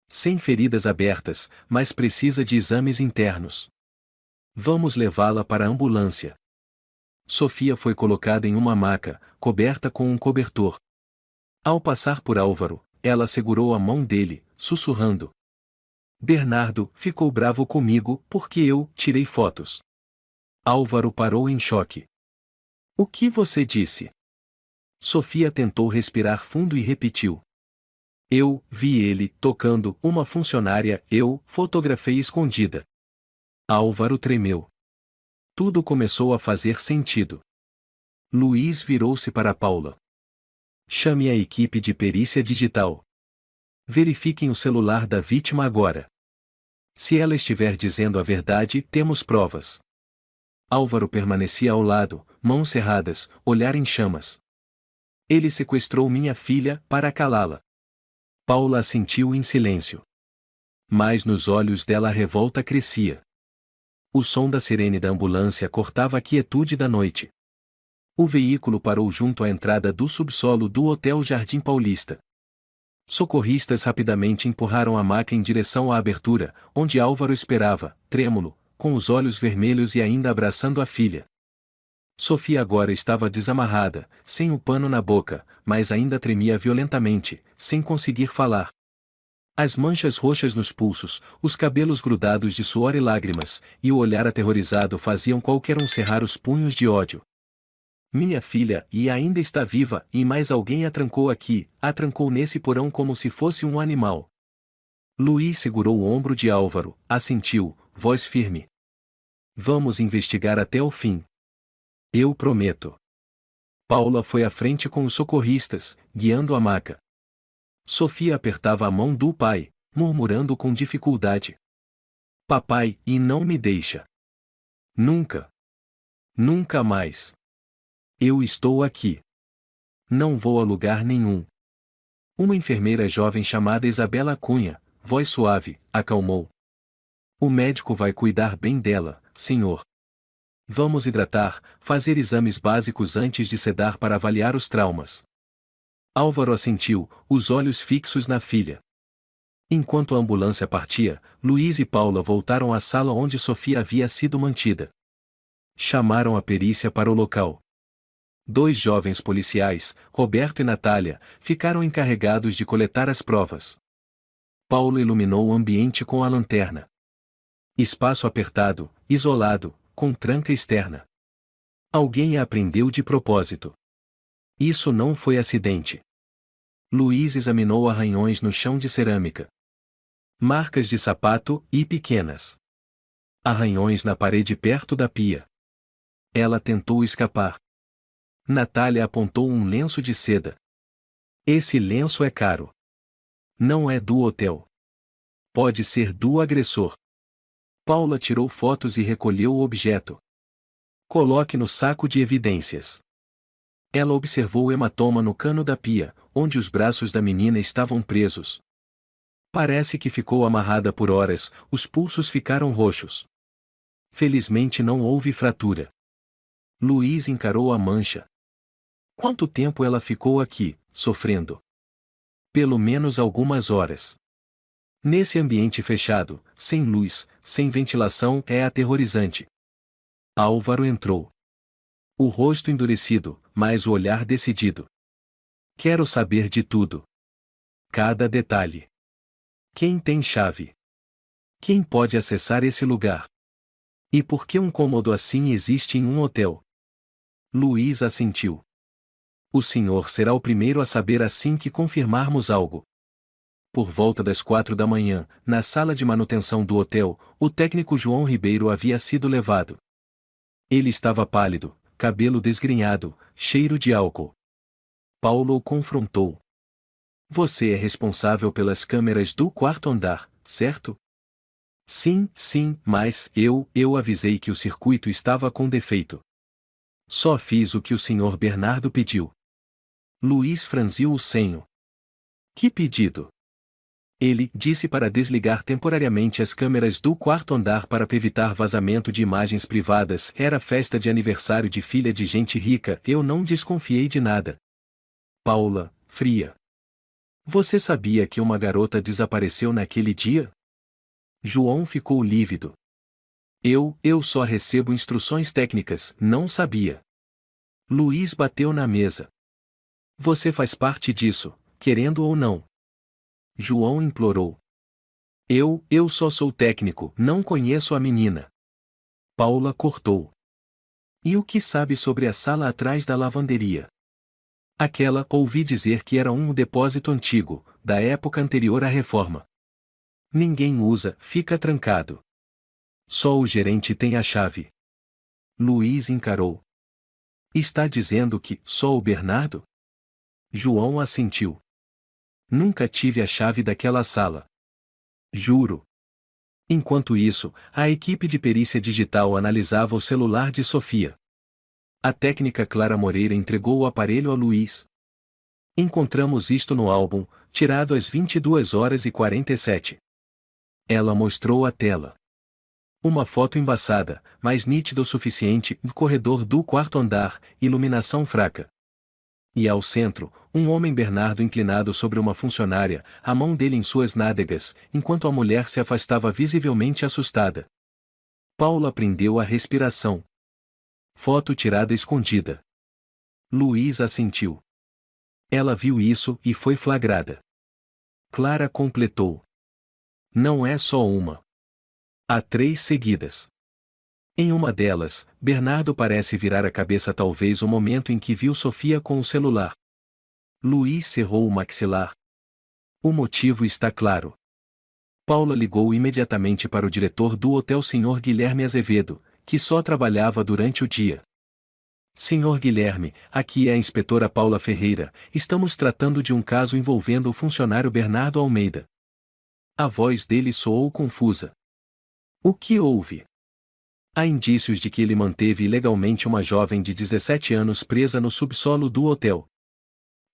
Sem feridas abertas, mas precisa de exames internos. Vamos levá-la para a ambulância. Sofia foi colocada em uma maca, coberta com um cobertor. Ao passar por Álvaro, ela segurou a mão dele, sussurrando. Bernardo ficou bravo comigo porque eu tirei fotos. Álvaro parou em choque. O que você disse? Sofia tentou respirar fundo e repetiu. Eu vi ele tocando uma funcionária, eu fotografei escondida. Álvaro tremeu. Tudo começou a fazer sentido. Luiz virou-se para Paula. Chame a equipe de perícia digital. Verifiquem o celular da vítima agora. Se ela estiver dizendo a verdade, temos provas. Álvaro permanecia ao lado, mãos cerradas, olhar em chamas. Ele sequestrou minha filha, para calá-la. Paula assentiu em silêncio. Mas nos olhos dela a revolta crescia. O som da sirene da ambulância cortava a quietude da noite. O veículo parou junto à entrada do subsolo do Hotel Jardim Paulista. Socorristas rapidamente empurraram a maca em direção à abertura, onde Álvaro esperava, trêmulo, com os olhos vermelhos e ainda abraçando a filha. Sofia agora estava desamarrada, sem o pano na boca, mas ainda tremia violentamente, sem conseguir falar. As manchas roxas nos pulsos, os cabelos grudados de suor e lágrimas, e o olhar aterrorizado faziam qualquer um cerrar os punhos de ódio. Minha filha, e ainda está viva, e mais alguém a trancou aqui, a trancou nesse porão como se fosse um animal. Luiz segurou o ombro de Álvaro, assentiu, voz firme. Vamos investigar até o fim. Eu prometo. Paula foi à frente com os socorristas, guiando a maca. Sofia apertava a mão do pai, murmurando com dificuldade. Papai, e não me deixa. Nunca. Nunca mais. Eu estou aqui. Não vou a lugar nenhum. Uma enfermeira jovem chamada Isabela Cunha, voz suave, acalmou. O médico vai cuidar bem dela, senhor. Vamos hidratar, fazer exames básicos antes de sedar para avaliar os traumas. Álvaro assentiu, os olhos fixos na filha. Enquanto a ambulância partia, Luiz e Paula voltaram à sala onde Sofia havia sido mantida. Chamaram a perícia para o local. 2 jovens policiais, Roberto e Natália, ficaram encarregados de coletar as provas. Paulo iluminou o ambiente com a lanterna. Espaço apertado, isolado, com tranca externa. Alguém a prendeu de propósito. Isso não foi acidente. Luiz examinou arranhões no chão de cerâmica. Marcas de sapato, e pequenas. Arranhões na parede perto da pia. Ela tentou escapar. Natália apontou um lenço de seda. Esse lenço é caro. Não é do hotel. Pode ser do agressor. Paula tirou fotos e recolheu o objeto. Coloque no saco de evidências. Ela observou o hematoma no cano da pia, onde os braços da menina estavam presos. Parece que ficou amarrada por horas, os pulsos ficaram roxos. Felizmente não houve fratura. Luiz encarou a mancha. Quanto tempo ela ficou aqui, sofrendo? Pelo menos algumas horas. Nesse ambiente fechado, sem luz, sem ventilação, é aterrorizante. Álvaro entrou. O rosto endurecido, mas o olhar decidido. Quero saber de tudo. Cada detalhe. Quem tem chave? Quem pode acessar esse lugar? E por que um cômodo assim existe em um hotel? Luiz assentiu. O senhor será o primeiro a saber assim que confirmarmos algo. Por volta das 4 da manhã, na sala de manutenção do hotel, o técnico João Ribeiro havia sido levado. Ele estava pálido, cabelo desgrenhado, cheiro de álcool. Paulo o confrontou. Você é responsável pelas câmeras do quarto andar, certo? Sim, mas eu avisei que o circuito estava com defeito. Só fiz o que o senhor Bernardo pediu. Luiz franziu o senho. Que pedido? Ele disse para desligar temporariamente as câmeras do quarto andar para evitar vazamento de imagens privadas. Era festa de aniversário de filha de gente rica, eu não desconfiei de nada. Paula, fria. Você sabia que uma garota desapareceu naquele dia? João ficou lívido. Eu só recebo instruções técnicas, não sabia. Luiz bateu na mesa. Você faz parte disso, querendo ou não. João implorou. Eu só sou técnico, não conheço a menina. Paula cortou. E o que sabe sobre a sala atrás da lavanderia? Aquela ouvi dizer que era um depósito antigo, da época anterior à reforma. Ninguém usa, fica trancado. Só o gerente tem a chave. Luiz encarou. Está dizendo que só o Bernardo? João assentiu. Nunca tive a chave daquela sala. Juro. Enquanto isso, a equipe de perícia digital analisava o celular de Sofia. A técnica Clara Moreira entregou o aparelho a Luiz. Encontramos isto no álbum, tirado às 22h47. Ela mostrou a tela. Uma foto embaçada, mas nítida o suficiente, no corredor do quarto andar, iluminação fraca. E ao centro, um homem Bernardo inclinado sobre uma funcionária, a mão dele em suas nádegas, enquanto a mulher se afastava visivelmente assustada. Paula prendeu a respiração. Foto tirada escondida. Luiz assentiu. Ela viu isso e foi flagrada. Clara completou. Não é só uma. Há 3 seguidas. Em uma delas, Bernardo parece virar a cabeça, talvez o momento em que viu Sofia com o celular. Luiz cerrou o maxilar. O motivo está claro. Paula ligou imediatamente para o diretor do hotel, Sr. Guilherme Azevedo, que só trabalhava durante o dia. Sr. Guilherme, aqui é a inspetora Paula Ferreira, estamos tratando de um caso envolvendo o funcionário Bernardo Almeida. A voz dele soou confusa. O que houve? Há indícios de que ele manteve ilegalmente uma jovem de 17 anos presa no subsolo do hotel.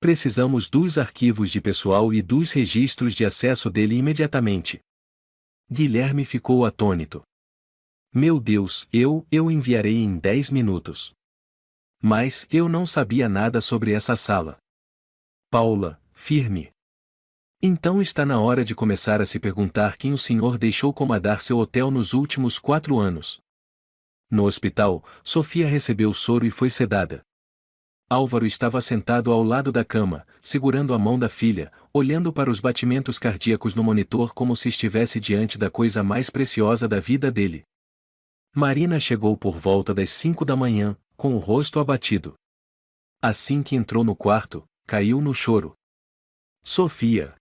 Precisamos dos arquivos de pessoal e dos registros de acesso dele imediatamente. Guilherme ficou atônito. Meu Deus, eu enviarei em 10 minutos. Mas eu não sabia nada sobre essa sala. Paula, firme. Então está na hora de começar a se perguntar quem o senhor deixou comandar seu hotel nos últimos 4 anos. No hospital, Sofia recebeu soro e foi sedada. Álvaro estava sentado ao lado da cama, segurando a mão da filha, olhando para os batimentos cardíacos no monitor como se estivesse diante da coisa mais preciosa da vida dele. Marina chegou por volta das 5 da manhã, com o rosto abatido. Assim que entrou no quarto, caiu no choro. Sofia.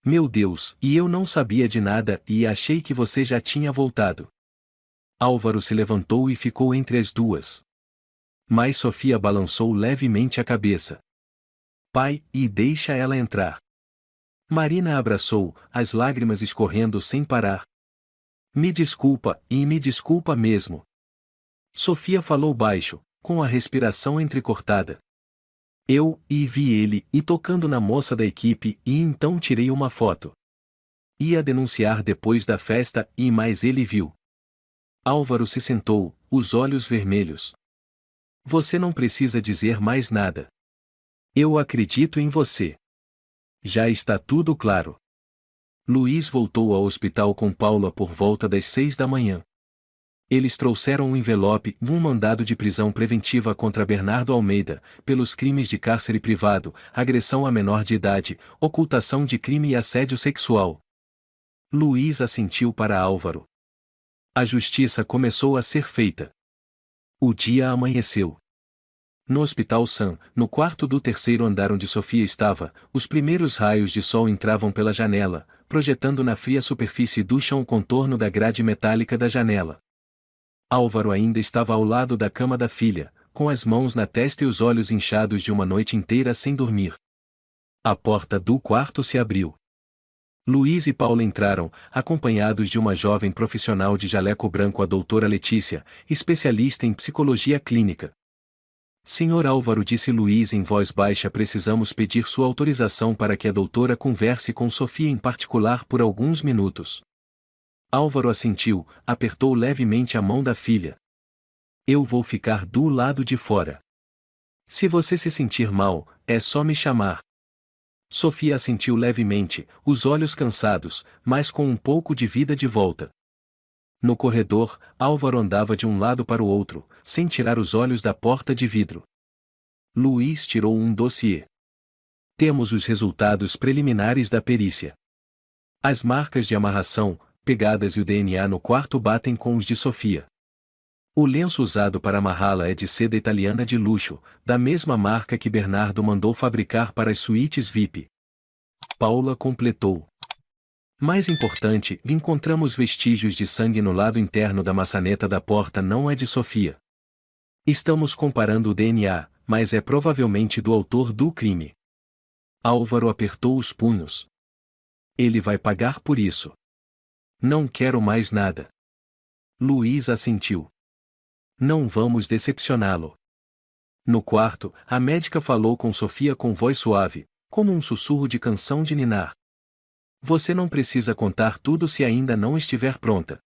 Meu Deus, e eu não sabia de nada e achei que você já tinha voltado. Álvaro se levantou e ficou entre as duas. Mas Sofia balançou levemente a cabeça. Pai, e deixa ela entrar. Marina a abraçou, as lágrimas escorrendo sem parar. Me desculpa, e me desculpa mesmo. Sofia falou baixo, com a respiração entrecortada. Eu vi ele tocando na moça da equipe e então tirei uma foto. Ia denunciar depois da festa mas ele viu. Álvaro se sentou, os olhos vermelhos. Você não precisa dizer mais nada. Eu acredito em você. Já está tudo claro. Luiz voltou ao hospital com Paula por volta das 6 da manhã. Eles trouxeram um envelope e um mandado de prisão preventiva contra Bernardo Almeida, pelos crimes de cárcere privado, agressão a menor de idade, ocultação de crime e assédio sexual. Luiz assentiu para Álvaro. A justiça começou a ser feita. O dia amanheceu. No Hospital Sam, no quarto do terceiro andar onde Sofia estava, os primeiros raios de sol entravam pela janela, projetando na fria superfície do chão o contorno da grade metálica da janela. Álvaro ainda estava ao lado da cama da filha, com as mãos na testa e os olhos inchados de uma noite inteira sem dormir. A porta do quarto se abriu. Luiz e Paula entraram, acompanhados de uma jovem profissional de jaleco branco, a doutora Letícia, especialista em psicologia clínica. Senhor Álvaro, disse Luiz em voz baixa, precisamos pedir sua autorização para que a doutora converse com Sofia em particular por alguns minutos. Álvaro assentiu, apertou levemente a mão da filha. Eu vou ficar do lado de fora. Se você se sentir mal, é só me chamar. Sofia assentiu levemente, os olhos cansados, mas com um pouco de vida de volta. No corredor, Álvaro andava de um lado para o outro, sem tirar os olhos da porta de vidro. Luiz tirou um dossiê. Temos os resultados preliminares da perícia. As marcas de amarração, pegadas e o DNA no quarto batem com os de Sofia. O lenço usado para amarrá-la é de seda italiana de luxo, da mesma marca que Bernardo mandou fabricar para as suítes VIP. Paula completou. Mais importante, encontramos vestígios de sangue no lado interno da maçaneta da porta, não é de Sofia. Estamos comparando o DNA, mas é provavelmente do autor do crime. Álvaro apertou os punhos. Ele vai pagar por isso. Não quero mais nada. Luiz assentiu. Não vamos decepcioná-lo. No quarto, a médica falou com Sofia com voz suave, como um sussurro de canção de ninar. Você não precisa contar tudo se ainda não estiver pronta.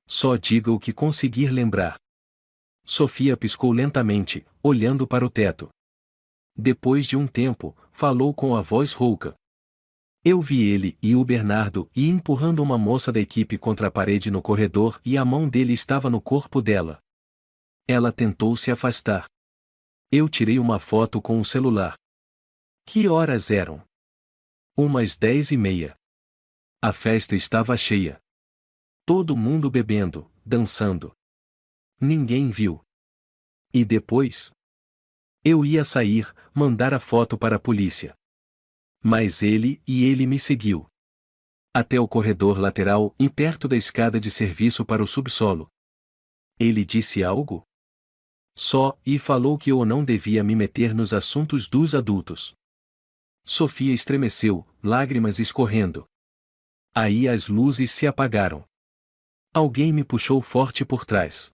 Só diga o que conseguir lembrar. Sofia piscou lentamente, olhando para o teto. Depois de um tempo, falou com a voz rouca. Eu vi ele e o Bernardo empurrando uma moça da equipe contra a parede no corredor e a mão dele estava no corpo dela. Ela tentou se afastar. Eu tirei uma foto com o celular. Que horas eram? Umas 10:30. A festa estava cheia. Todo mundo bebendo, dançando. Ninguém viu. E depois? Eu ia sair, mandar a foto para a polícia. Mas ele me seguiu. Até o corredor lateral e perto da escada de serviço para o subsolo. Ele disse algo? Só, e falou que eu não devia me meter nos assuntos dos adultos. Sofia estremeceu, lágrimas escorrendo. Aí as luzes se apagaram. Alguém me puxou forte por trás.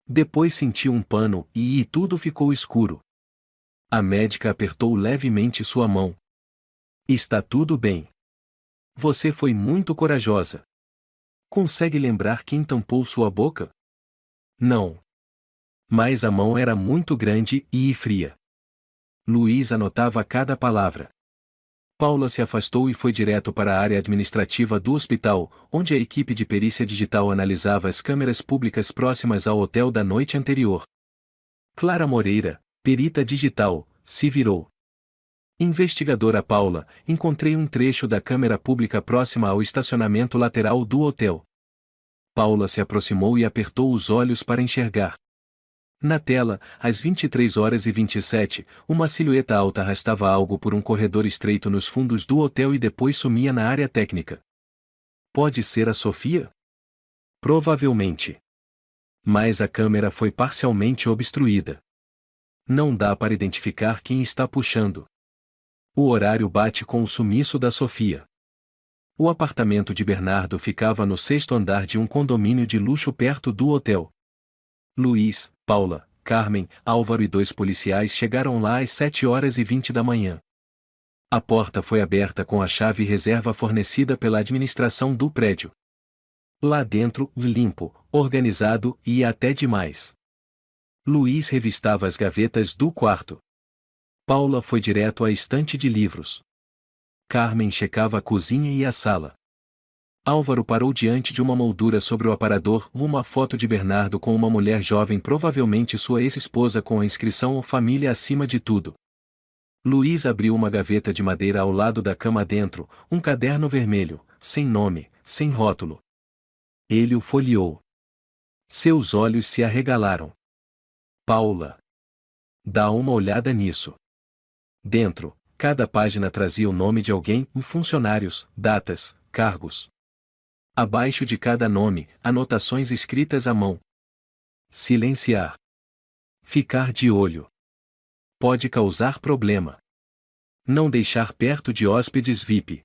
Depois senti um pano e tudo ficou escuro. A médica apertou levemente sua mão. Está tudo bem. Você foi muito corajosa. Consegue lembrar quem tampou sua boca? Não. Mas a mão era muito grande e fria. Luiz anotava cada palavra. Paula se afastou e foi direto para a área administrativa do hospital, onde a equipe de perícia digital analisava as câmeras públicas próximas ao hotel da noite anterior. Clara Moreira, perita digital, se virou. Investigadora Paula, encontrei um trecho da câmera pública próxima ao estacionamento lateral do hotel. Paula se aproximou e apertou os olhos para enxergar. Na tela, às 23h27, uma silhueta alta arrastava algo por um corredor estreito nos fundos do hotel e depois sumia na área técnica. Pode ser a Sofia? Provavelmente. Mas a câmera foi parcialmente obstruída. Não dá para identificar quem está puxando. O horário bate com o sumiço da Sofia. O apartamento de Bernardo ficava no 6º andar de um condomínio de luxo perto do hotel. Luiz, Paula, Carmen, Álvaro e 2 policiais chegaram lá às 7h20 da manhã. A porta foi aberta com a chave reserva fornecida pela administração do prédio. Lá dentro, limpo, organizado e até demais. Luiz revistava as gavetas do quarto. Paula foi direto à estante de livros. Carmen checava a cozinha e a sala. Álvaro parou diante de uma moldura sobre o aparador, uma foto de Bernardo com uma mulher jovem, provavelmente sua ex-esposa, com a inscrição "Família acima de tudo". Luiz abriu uma gaveta de madeira ao lado da cama, dentro, um caderno vermelho, sem nome, sem rótulo. Ele o folheou. Seus olhos se arregalaram. Paula. Dá uma olhada nisso. Dentro, cada página trazia o nome de alguém, funcionários, datas, cargos. Abaixo de cada nome, anotações escritas à mão. Silenciar. Ficar de olho. Pode causar problema. Não deixar perto de hóspedes VIP.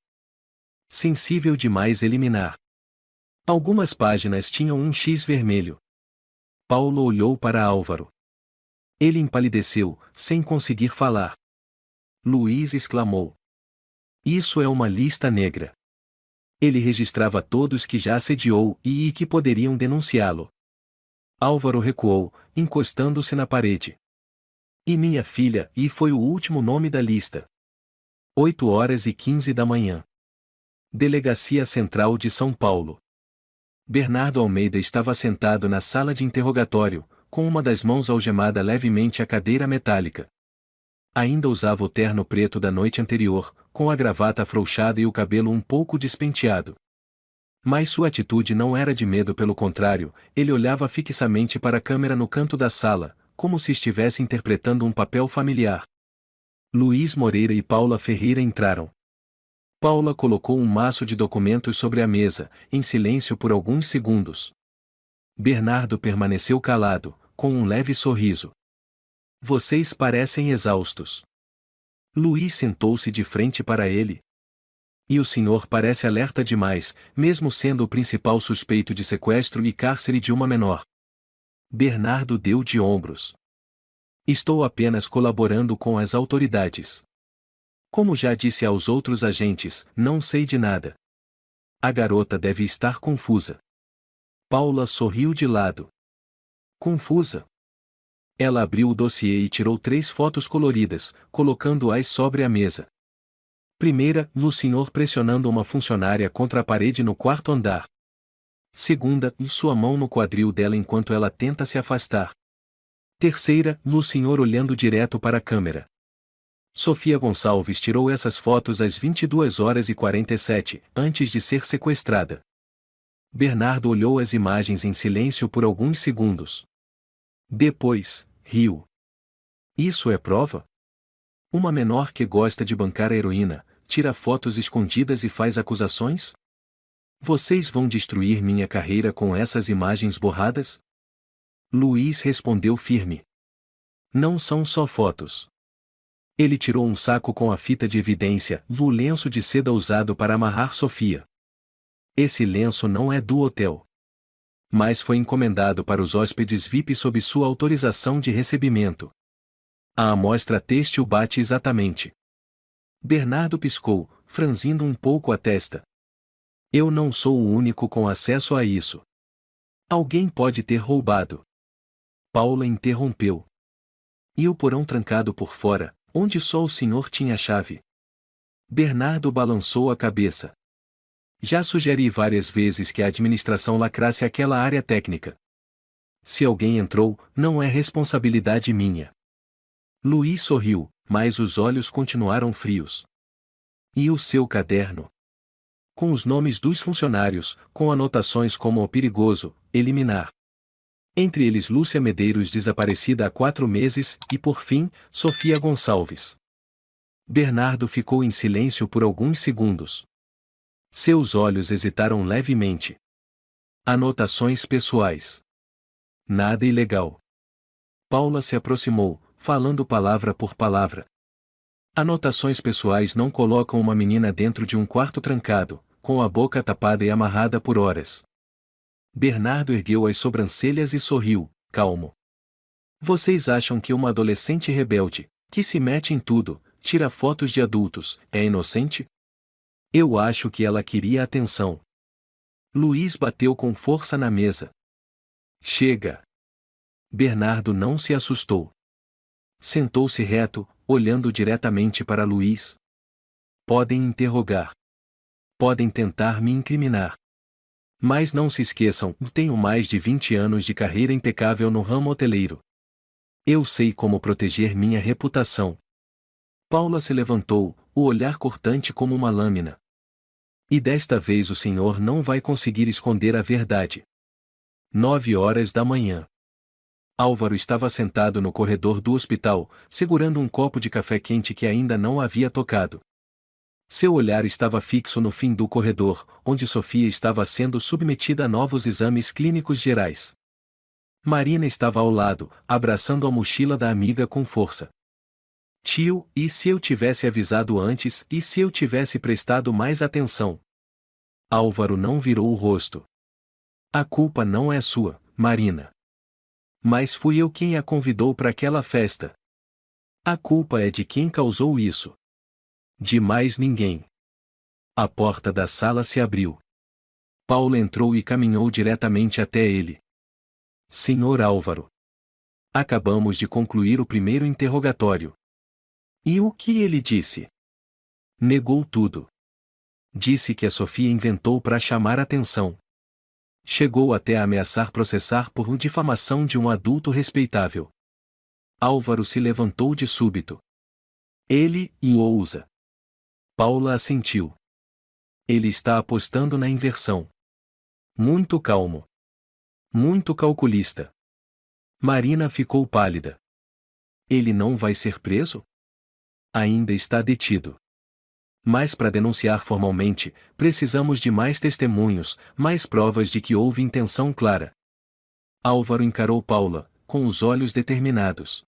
Sensível demais, eliminar. Algumas páginas tinham um X vermelho. Paulo olhou para Álvaro. Ele empalideceu, sem conseguir falar. Luiz exclamou. Isso é uma lista negra. Ele registrava todos que já assediou e que poderiam denunciá-lo. Álvaro recuou, encostando-se na parede. E minha filha, e foi o último nome da lista. 8h15 da manhã. Delegacia Central de São Paulo. Bernardo Almeida estava sentado na sala de interrogatório, com uma das mãos algemada levemente à cadeira metálica. Ainda usava o terno preto da noite anterior, com a gravata afrouxada e o cabelo um pouco despenteado. Mas sua atitude não era de medo, pelo contrário, ele olhava fixamente para a câmera no canto da sala, como se estivesse interpretando um papel familiar. Luiz Moreira e Paula Ferreira entraram. Paula colocou um maço de documentos sobre a mesa, em silêncio por alguns segundos. Bernardo permaneceu calado, com um leve sorriso. Vocês parecem exaustos. Luiz sentou-se de frente para ele. E o senhor parece alerta demais, mesmo sendo o principal suspeito de sequestro e cárcere de uma menor. Bernardo deu de ombros. Estou apenas colaborando com as autoridades. Como já disse aos outros agentes, não sei de nada. A garota deve estar confusa. Paula sorriu de lado. Confusa? Ela abriu o dossiê e tirou 3 fotos coloridas, colocando-as sobre a mesa. Primeira, o senhor pressionando uma funcionária contra a parede no 4º andar. Segunda, sua mão no quadril dela enquanto ela tenta se afastar. Terceira, o senhor olhando direto para a câmera. Sofia Gonçalves tirou essas fotos às 22h47, antes de ser sequestrada. Bernardo olhou as imagens em silêncio por alguns segundos. Depois, riu. Isso é prova? Uma menor que gosta de bancar a heroína, tira fotos escondidas e faz acusações? Vocês vão destruir minha carreira com essas imagens borradas? Luiz respondeu firme. Não são só fotos. Ele tirou um saco com a fita de evidência, o lenço de seda usado para amarrar Sofia. Esse lenço não é do hotel. Mas foi encomendado para os hóspedes VIP sob sua autorização de recebimento. A amostra têxtil bate exatamente. Bernardo piscou, franzindo um pouco a testa. Eu não sou o único com acesso a isso. Alguém pode ter roubado. Paula interrompeu. E o porão trancado por fora, onde só o senhor tinha a chave? Bernardo balançou a cabeça. Já sugeri várias vezes que a administração lacrasse aquela área técnica. Se alguém entrou, não é responsabilidade minha. Luiz sorriu, mas os olhos continuaram frios. E o seu caderno? Com os nomes dos funcionários, com anotações como o perigoso, eliminar. Entre eles Lúcia Medeiros, desaparecida há 4 meses, e por fim, Sofia Gonçalves. Bernardo ficou em silêncio por alguns segundos. Seus olhos hesitaram levemente. Anotações pessoais. Nada ilegal. Paula se aproximou, falando palavra por palavra. Anotações pessoais não colocam uma menina dentro de um quarto trancado, com a boca tapada e amarrada por horas. Bernardo ergueu as sobrancelhas e sorriu, calmo. Vocês acham que uma adolescente rebelde, que se mete em tudo, tira fotos de adultos, é inocente? Eu acho que ela queria atenção. Luiz bateu com força na mesa. Chega. Bernardo não se assustou. Sentou-se reto, olhando diretamente para Luiz. Podem interrogar. Podem tentar me incriminar. Mas não se esqueçam, tenho mais de 20 anos de carreira impecável no ramo hoteleiro. Eu sei como proteger minha reputação. Paula se levantou, o olhar cortante como uma lâmina. E desta vez o senhor não vai conseguir esconder a verdade. 9 horas da manhã. Álvaro estava sentado no corredor do hospital, segurando um copo de café quente que ainda não havia tocado. Seu olhar estava fixo no fim do corredor, onde Sofia estava sendo submetida a novos exames clínicos gerais. Marina estava ao lado, abraçando a mochila da amiga com força. Tio, e se eu tivesse avisado antes, e se eu tivesse prestado mais atenção? Álvaro não virou o rosto. A culpa não é sua, Marina. Mas fui eu quem a convidou para aquela festa. A culpa é de quem causou isso. De mais ninguém. A porta da sala se abriu. Paula entrou e caminhou diretamente até ele. Senhor Álvaro. Acabamos de concluir o primeiro interrogatório. E o que ele disse? Negou tudo. Disse que a Sofia inventou para chamar atenção. Chegou até a ameaçar processar por difamação de um adulto respeitável. Álvaro se levantou de súbito. Ele ousa. Paula assentiu. Ele está apostando na inversão. Muito calmo. Muito calculista. Marina ficou pálida. Ele não vai ser preso? Ainda está detido. Mas para denunciar formalmente, precisamos de mais testemunhos, mais provas de que houve intenção clara. Álvaro encarou Paula, com os olhos determinados.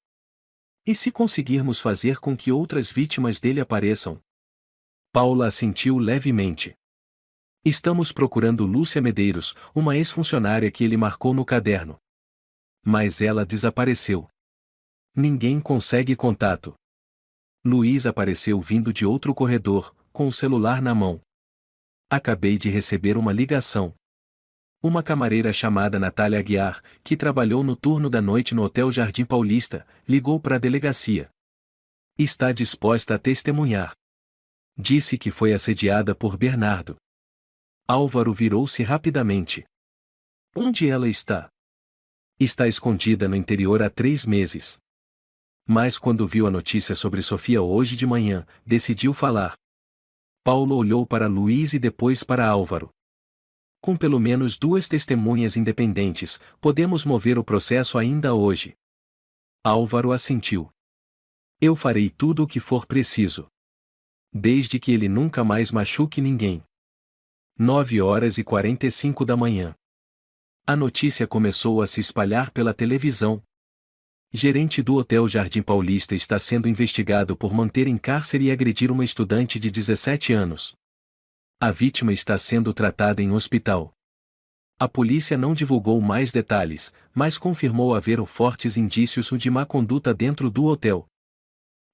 E se conseguirmos fazer com que outras vítimas dele apareçam? Paula assentiu levemente. Estamos procurando Lúcia Medeiros, uma ex-funcionária que ele marcou no caderno. Mas ela desapareceu. Ninguém consegue contato. Luiz apareceu vindo de outro corredor, com o celular na mão. Acabei de receber uma ligação. Uma camareira chamada Natália Aguiar, que trabalhou no turno da noite no Hotel Jardim Paulista, ligou para a delegacia. Está disposta a testemunhar. Disse que foi assediada por Bernardo. Álvaro virou-se rapidamente. Onde ela está? Está escondida no interior há 3 meses. Mas quando viu a notícia sobre Sofia hoje de manhã, decidiu falar. Paulo olhou para Luiz e depois para Álvaro. Com pelo menos 2 testemunhas independentes, podemos mover o processo ainda hoje. Álvaro assentiu. Eu farei tudo o que for preciso. Desde que ele nunca mais machuque ninguém. 9h45 da manhã. A notícia começou a se espalhar pela televisão. Gerente do Hotel Jardim Paulista está sendo investigado por manter em cárcere e agredir uma estudante de 17 anos. A vítima está sendo tratada em hospital. A polícia não divulgou mais detalhes, mas confirmou haver fortes indícios de má conduta dentro do hotel.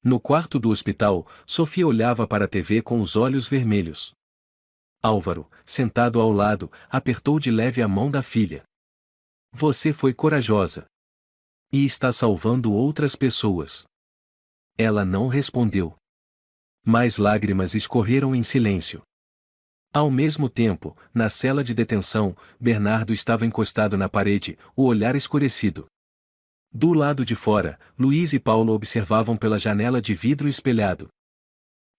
No quarto do hospital, Sofia olhava para a TV com os olhos vermelhos. Álvaro, sentado ao lado, apertou de leve a mão da filha. Você foi corajosa. E está salvando outras pessoas. Ela não respondeu. Mas lágrimas escorreram em silêncio. Ao mesmo tempo, na cela de detenção, Bernardo estava encostado na parede, o olhar escurecido. Do lado de fora, Luiz e Paulo observavam pela janela de vidro espelhado.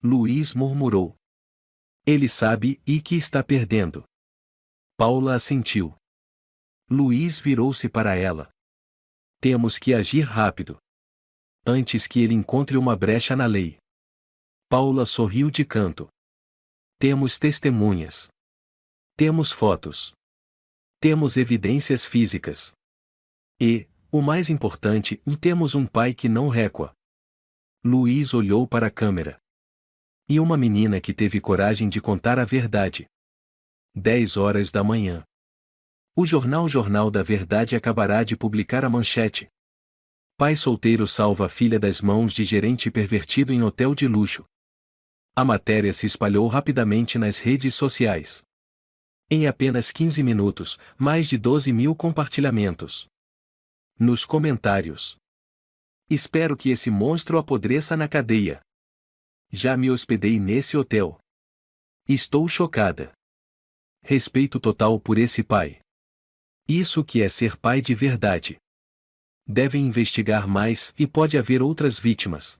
Luiz murmurou. Ele sabe e que está perdendo. Paula assentiu. Luiz virou-se para ela. Temos que agir rápido. Antes que ele encontre uma brecha na lei. Paula sorriu de canto. Temos testemunhas. Temos fotos. Temos evidências físicas. E, o mais importante, temos um pai que não recua. Luiz olhou para a câmera. E uma menina que teve coragem de contar a verdade. 10h da manhã. O Jornal da Verdade acabará de publicar a manchete. Pai solteiro salva a filha das mãos de gerente pervertido em hotel de luxo. A matéria se espalhou rapidamente nas redes sociais. Em apenas 15 minutos, mais de 12.000 compartilhamentos. Nos comentários. Espero que esse monstro apodreça na cadeia. Já me hospedei nesse hotel. Estou chocada. Respeito total por esse pai. Isso que é ser pai de verdade. Devem investigar mais e pode haver outras vítimas.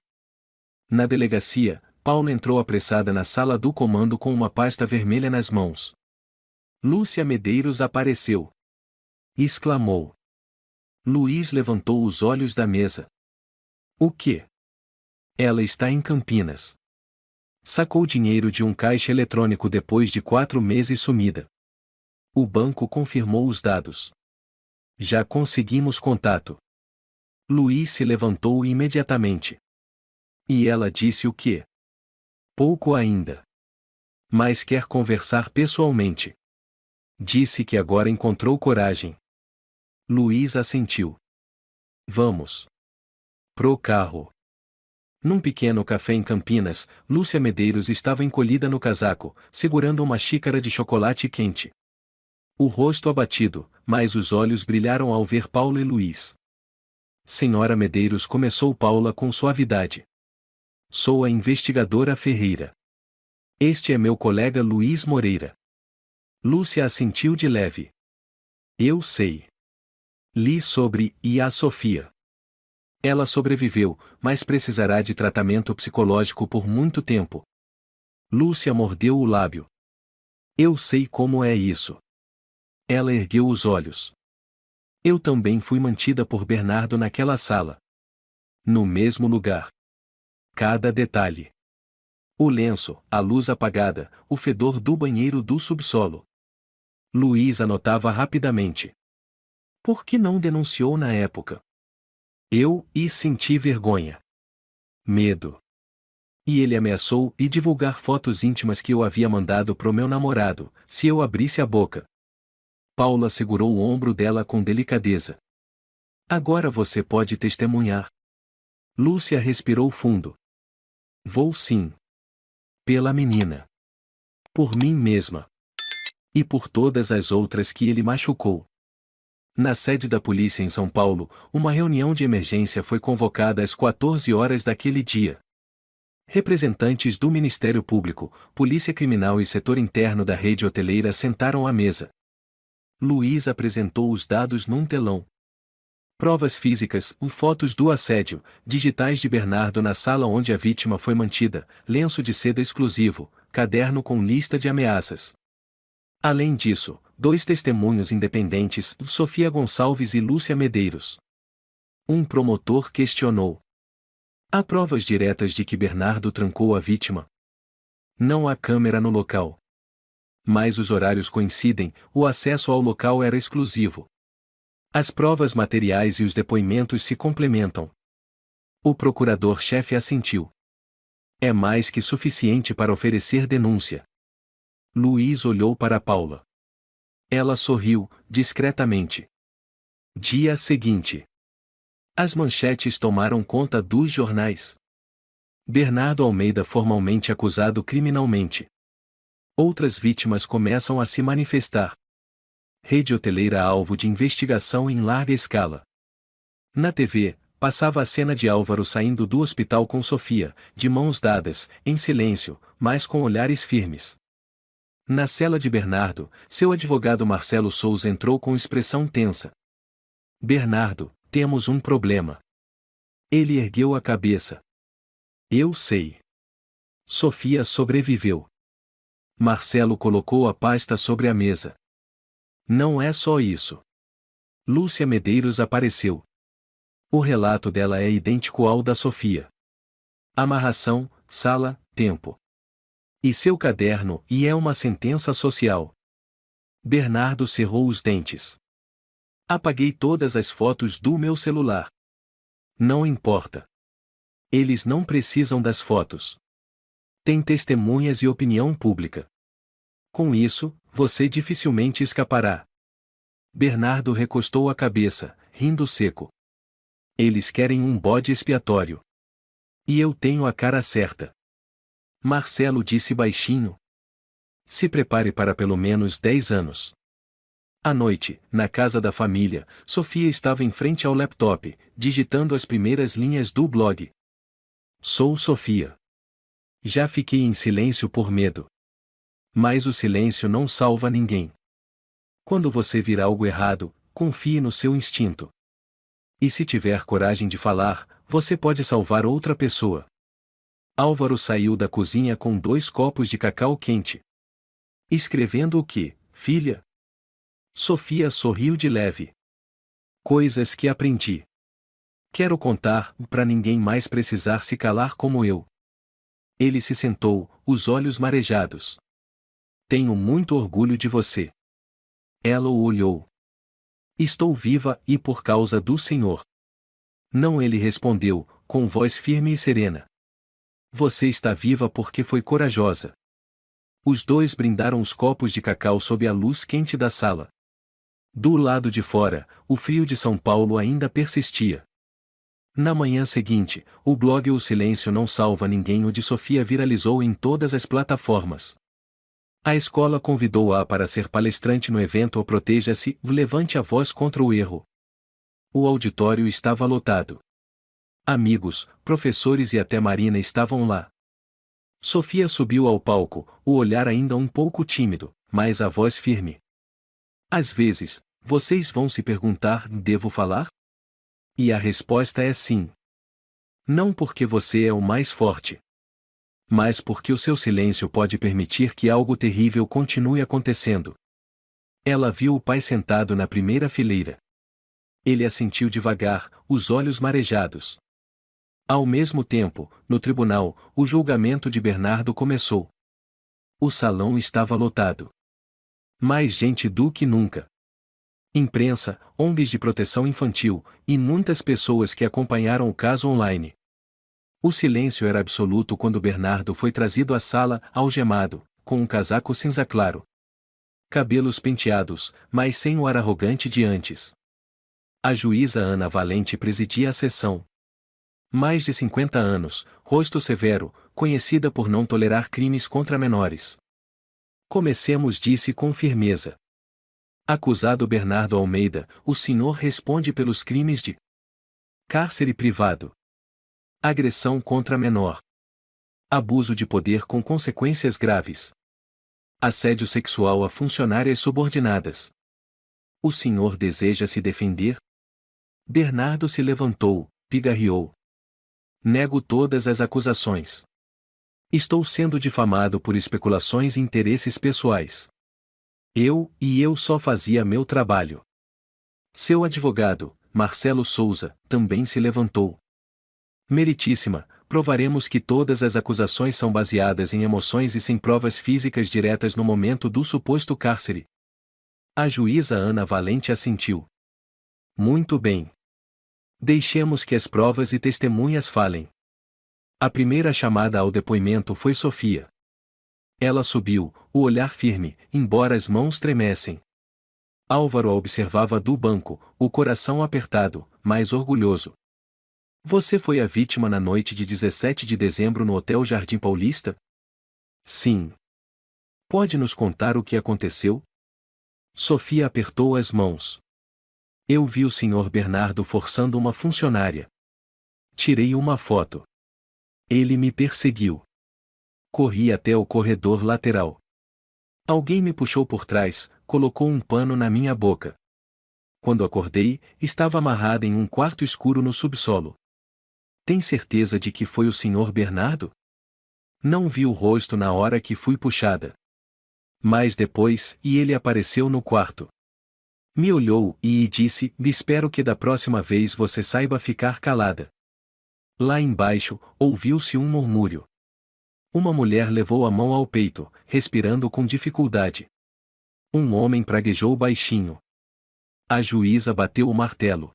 Na delegacia, Paula entrou apressada na sala do comando com uma pasta vermelha nas mãos. Lúcia Medeiros apareceu. Exclamou. Luiz levantou os olhos da mesa. O quê? Ela está em Campinas. Sacou dinheiro de um caixa eletrônico depois de 4 meses sumida. O banco confirmou os dados. Já conseguimos contato. Luiz se levantou imediatamente. E ela disse o quê? Pouco ainda. Mas quer conversar pessoalmente. Disse que agora encontrou coragem. Luiz assentiu. Vamos. Pro carro. Num pequeno café em Campinas, Lúcia Medeiros estava encolhida no casaco, segurando uma xícara de chocolate quente. O rosto abatido, mas os olhos brilharam ao ver Paula e Luiz. Senhora Medeiros, começou Paula com suavidade. Sou a investigadora Ferreira. Este é meu colega Luiz Moreira. Lúcia assentiu de leve. Eu sei. Li sobre e a Sofia. Ela sobreviveu, mas precisará de tratamento psicológico por muito tempo. Lúcia mordeu o lábio. Eu sei como é isso. Ela ergueu os olhos. Eu também fui mantida por Bernardo naquela sala. No mesmo lugar. Cada detalhe. O lenço, a luz apagada, o fedor do banheiro do subsolo. Luiz anotava rapidamente. Por que não denunciou na época? Senti vergonha. Medo. E ele ameaçou divulgar fotos íntimas que eu havia mandado pro meu namorado, se eu abrisse a boca. Paula segurou o ombro dela com delicadeza. Agora você pode testemunhar. Lúcia respirou fundo. Vou sim. Pela menina. Por mim mesma. E por todas as outras que ele machucou. Na sede da polícia em São Paulo, uma reunião de emergência foi convocada às 14 horas daquele dia. Representantes do Ministério Público, Polícia Criminal e setor interno da rede hoteleira sentaram à mesa. Luiz apresentou os dados num telão. Provas físicas, fotos do assédio, digitais de Bernardo na sala onde a vítima foi mantida, lenço de seda exclusivo, caderno com lista de ameaças. Além disso, 2 testemunhos independentes, Sofia Gonçalves e Lúcia Medeiros. Um promotor questionou. Há provas diretas de que Bernardo trancou a vítima? Não há câmera no local. Mas os horários coincidem, o acesso ao local era exclusivo. As provas materiais e os depoimentos se complementam. O procurador-chefe assentiu. É mais que suficiente para oferecer denúncia. Luiz olhou para Paula. Ela sorriu, discretamente. Dia seguinte. As manchetes tomaram conta dos jornais. Bernardo Almeida formalmente acusado criminalmente. Outras vítimas começam a se manifestar. Rede hoteleira alvo de investigação em larga escala. Na TV, passava a cena de Álvaro saindo do hospital com Sofia, de mãos dadas, em silêncio, mas com olhares firmes. Na cela de Bernardo, seu advogado Marcelo Souza entrou com expressão tensa. Bernardo, temos um problema. Ele ergueu a cabeça. Eu sei. Sofia sobreviveu. Marcelo colocou a pasta sobre a mesa. Não é só isso. Lúcia Medeiros apareceu. O relato dela é idêntico ao da Sofia. Amarração, sala, tempo. E seu caderno, e é uma sentença social. Bernardo cerrou os dentes. Apaguei todas as fotos do meu celular. Não importa. Eles não precisam das fotos. Tem testemunhas e opinião pública. Com isso, você dificilmente escapará. Bernardo recostou a cabeça, rindo seco. Eles querem um bode expiatório. E eu tenho a cara certa. Marcelo disse baixinho. Se prepare para pelo menos 10 anos. À noite, na casa da família, Sofia estava em frente ao laptop, digitando as primeiras linhas do blog. Sou Sofia. Já fiquei em silêncio por medo. Mas o silêncio não salva ninguém. Quando você vir algo errado, confie no seu instinto. E se tiver coragem de falar, você pode salvar outra pessoa. Álvaro saiu da cozinha com 2 copos de cacau quente. Escrevendo o quê, filha? Sofia sorriu de leve. Coisas que aprendi. Quero contar, para ninguém mais precisar se calar como eu. Ele se sentou, os olhos marejados. Tenho muito orgulho de você. Ela o olhou. Estou viva e por causa do Senhor. Não, ele respondeu, com voz firme e serena. Você está viva porque foi corajosa. Os dois brindaram os copos de cacau sob a luz quente da sala. Do lado de fora, o frio de São Paulo ainda persistia. Na manhã seguinte, o blog O Silêncio Não Salva Ninguém o de Sofia viralizou em todas as plataformas. A escola convidou-a para ser palestrante no evento O Proteja-se, Levante a Voz contra o Erro. O auditório estava lotado. Amigos, professores e até Marina estavam lá. Sofia subiu ao palco, o olhar ainda um pouco tímido, mas a voz firme. Às vezes, vocês vão se perguntar: devo falar? E a resposta é sim. Não porque você é o mais forte, mas porque o seu silêncio pode permitir que algo terrível continue acontecendo. Ela viu o pai sentado na primeira fileira. Ele assentiu devagar, os olhos marejados. Ao mesmo tempo, no tribunal, o julgamento de Bernardo começou. O salão estava lotado. Mais gente do que nunca. Imprensa, ONGs de proteção infantil, e muitas pessoas que acompanharam o caso online. O silêncio era absoluto quando Bernardo foi trazido à sala, algemado, com um casaco cinza claro. Cabelos penteados, mas sem o ar arrogante de antes. A juíza Ana Valente presidia a sessão. Mais de 50 anos, rosto severo, conhecida por não tolerar crimes contra menores. Comecemos, disse com firmeza. Acusado Bernardo Almeida, o senhor responde pelos crimes de cárcere privado, agressão contra menor, abuso de poder com consequências graves, assédio sexual a funcionárias subordinadas. O senhor deseja se defender? Bernardo se levantou, pigarreou. Nego todas as acusações. Estou sendo difamado por especulações e interesses pessoais. Eu só fazia meu trabalho. Seu advogado, Marcelo Souza, também se levantou. Meritíssima, provaremos que todas as acusações são baseadas em emoções e sem provas físicas diretas no momento do suposto cárcere. A juíza Ana Valente assentiu. Muito bem. Deixemos que as provas e testemunhas falem. A primeira chamada ao depoimento foi Sofia. Ela subiu, o olhar firme, embora as mãos tremessem. Álvaro a observava do banco, o coração apertado, mas orgulhoso. Você foi a vítima na noite de 17 de dezembro no Hotel Jardim Paulista? Sim. Pode nos contar o que aconteceu? Sofia apertou as mãos. Eu vi o Sr. Bernardo forçando uma funcionária. Tirei uma foto. Ele me perseguiu. Corri até o corredor lateral. Alguém me puxou por trás, colocou um pano na minha boca. Quando acordei, estava amarrada em um quarto escuro no subsolo. Tem certeza de que foi o Sr. Bernardo? Não vi o rosto na hora que fui puxada. Mas depois, ele apareceu no quarto. Me olhou e disse: espero que da próxima vez você saiba ficar calada. Lá embaixo, ouviu-se um murmúrio. Uma mulher levou a mão ao peito, respirando com dificuldade. Um homem praguejou baixinho. A juíza bateu o martelo.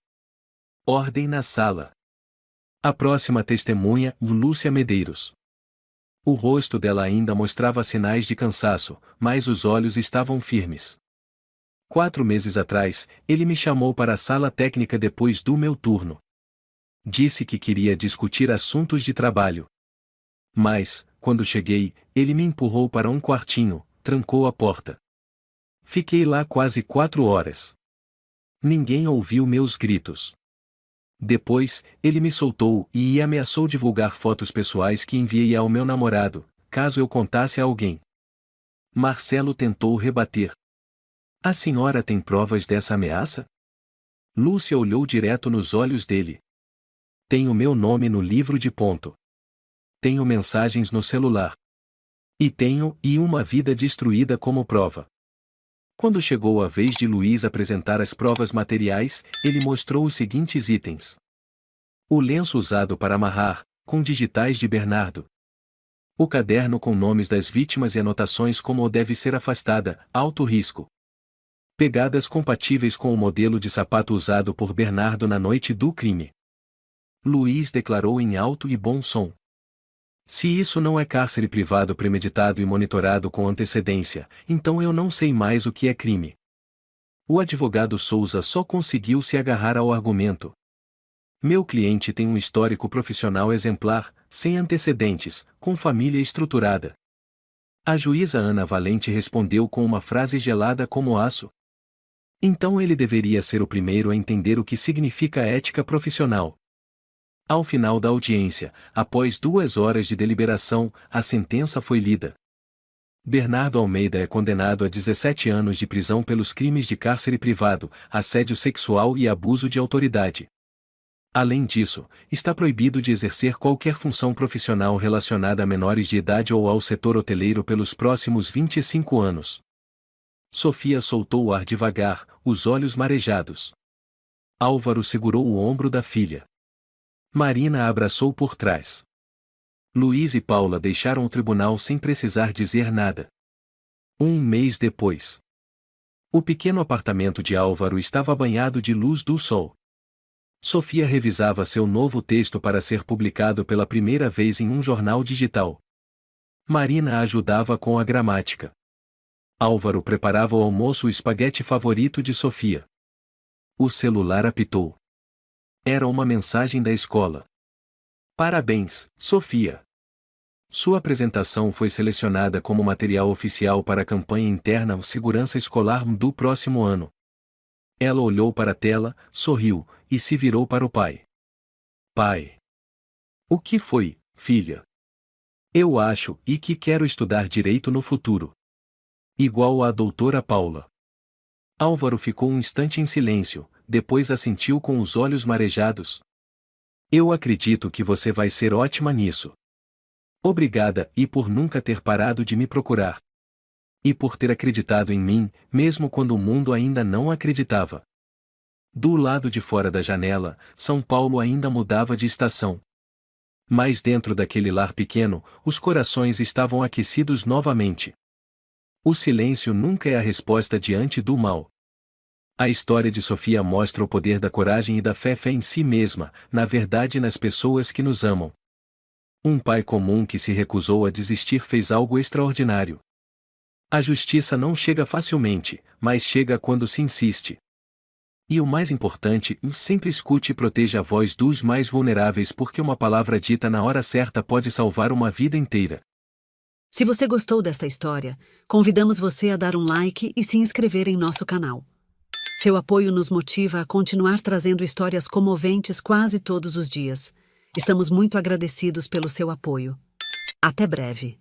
Ordem na sala. A próxima testemunha, Lúcia Medeiros. O rosto dela ainda mostrava sinais de cansaço, mas os olhos estavam firmes. 4 meses atrás, ele me chamou para a sala técnica depois do meu turno. Disse que queria discutir assuntos de trabalho. Mas, quando cheguei, ele me empurrou para um quartinho, trancou a porta. Fiquei lá quase 4 horas. Ninguém ouviu meus gritos. Depois, ele me soltou e ameaçou divulgar fotos pessoais que enviei ao meu namorado, caso eu contasse a alguém. Marcelo tentou rebater. A senhora tem provas dessa ameaça? Lúcia olhou direto nos olhos dele. Tenho meu nome no livro de ponto. Tenho mensagens no celular. E tenho uma vida destruída como prova. Quando chegou a vez de Luiz apresentar as provas materiais, ele mostrou os seguintes itens. O lenço usado para amarrar, com digitais de Bernardo. O caderno com nomes das vítimas e anotações como deve ser afastada, alto risco. Pegadas compatíveis com o modelo de sapato usado por Bernardo na noite do crime. Luiz declarou em alto e bom som. Se isso não é cárcere privado premeditado e monitorado com antecedência, então eu não sei mais o que é crime. O advogado Souza só conseguiu se agarrar ao argumento. Meu cliente tem um histórico profissional exemplar, sem antecedentes, com família estruturada. A juíza Ana Valente respondeu com uma frase gelada como aço. Então ele deveria ser o primeiro a entender o que significa ética profissional. Ao final da audiência, após 2 horas de deliberação, a sentença foi lida. Bernardo Almeida é condenado a 17 anos de prisão pelos crimes de cárcere privado, assédio sexual e abuso de autoridade. Além disso, está proibido de exercer qualquer função profissional relacionada a menores de idade ou ao setor hoteleiro pelos próximos 25 anos. Sofia soltou o ar devagar, os olhos marejados. Álvaro segurou o ombro da filha. Marina a abraçou por trás. Luiz e Paula deixaram o tribunal sem precisar dizer nada. Um mês depois. O pequeno apartamento de Álvaro estava banhado de luz do sol. Sofia revisava seu novo texto para ser publicado pela primeira vez em um jornal digital. Marina a ajudava com a gramática. Álvaro preparava o almoço, o espaguete favorito de Sofia. O celular apitou. Era uma mensagem da escola. Parabéns, Sofia! Sua apresentação foi selecionada como material oficial para a campanha interna Segurança Escolar do próximo ano. Ela olhou para a tela, sorriu, e se virou para o pai. Pai! O que foi, filha? Eu acho que quero estudar direito no futuro. Igual a doutora Paula. Álvaro ficou um instante em silêncio, depois assentiu com os olhos marejados. Eu acredito que você vai ser ótima nisso. Obrigada e por nunca ter parado de me procurar. E por ter acreditado em mim, mesmo quando o mundo ainda não acreditava. Do lado de fora da janela, São Paulo ainda mudava de estação. Mas dentro daquele lar pequeno, os corações estavam aquecidos novamente. O silêncio nunca é a resposta diante do mal. A história de Sofia mostra o poder da coragem e da fé em si mesma, na verdade nas pessoas que nos amam. Um pai comum que se recusou a desistir fez algo extraordinário. A justiça não chega facilmente, mas chega quando se insiste. E o mais importante, sempre escute e proteja a voz dos mais vulneráveis, porque uma palavra dita na hora certa pode salvar uma vida inteira. Se você gostou desta história, convidamos você a dar um like e se inscrever em nosso canal. Seu apoio nos motiva a continuar trazendo histórias comoventes quase todos os dias. Estamos muito agradecidos pelo seu apoio. Até breve.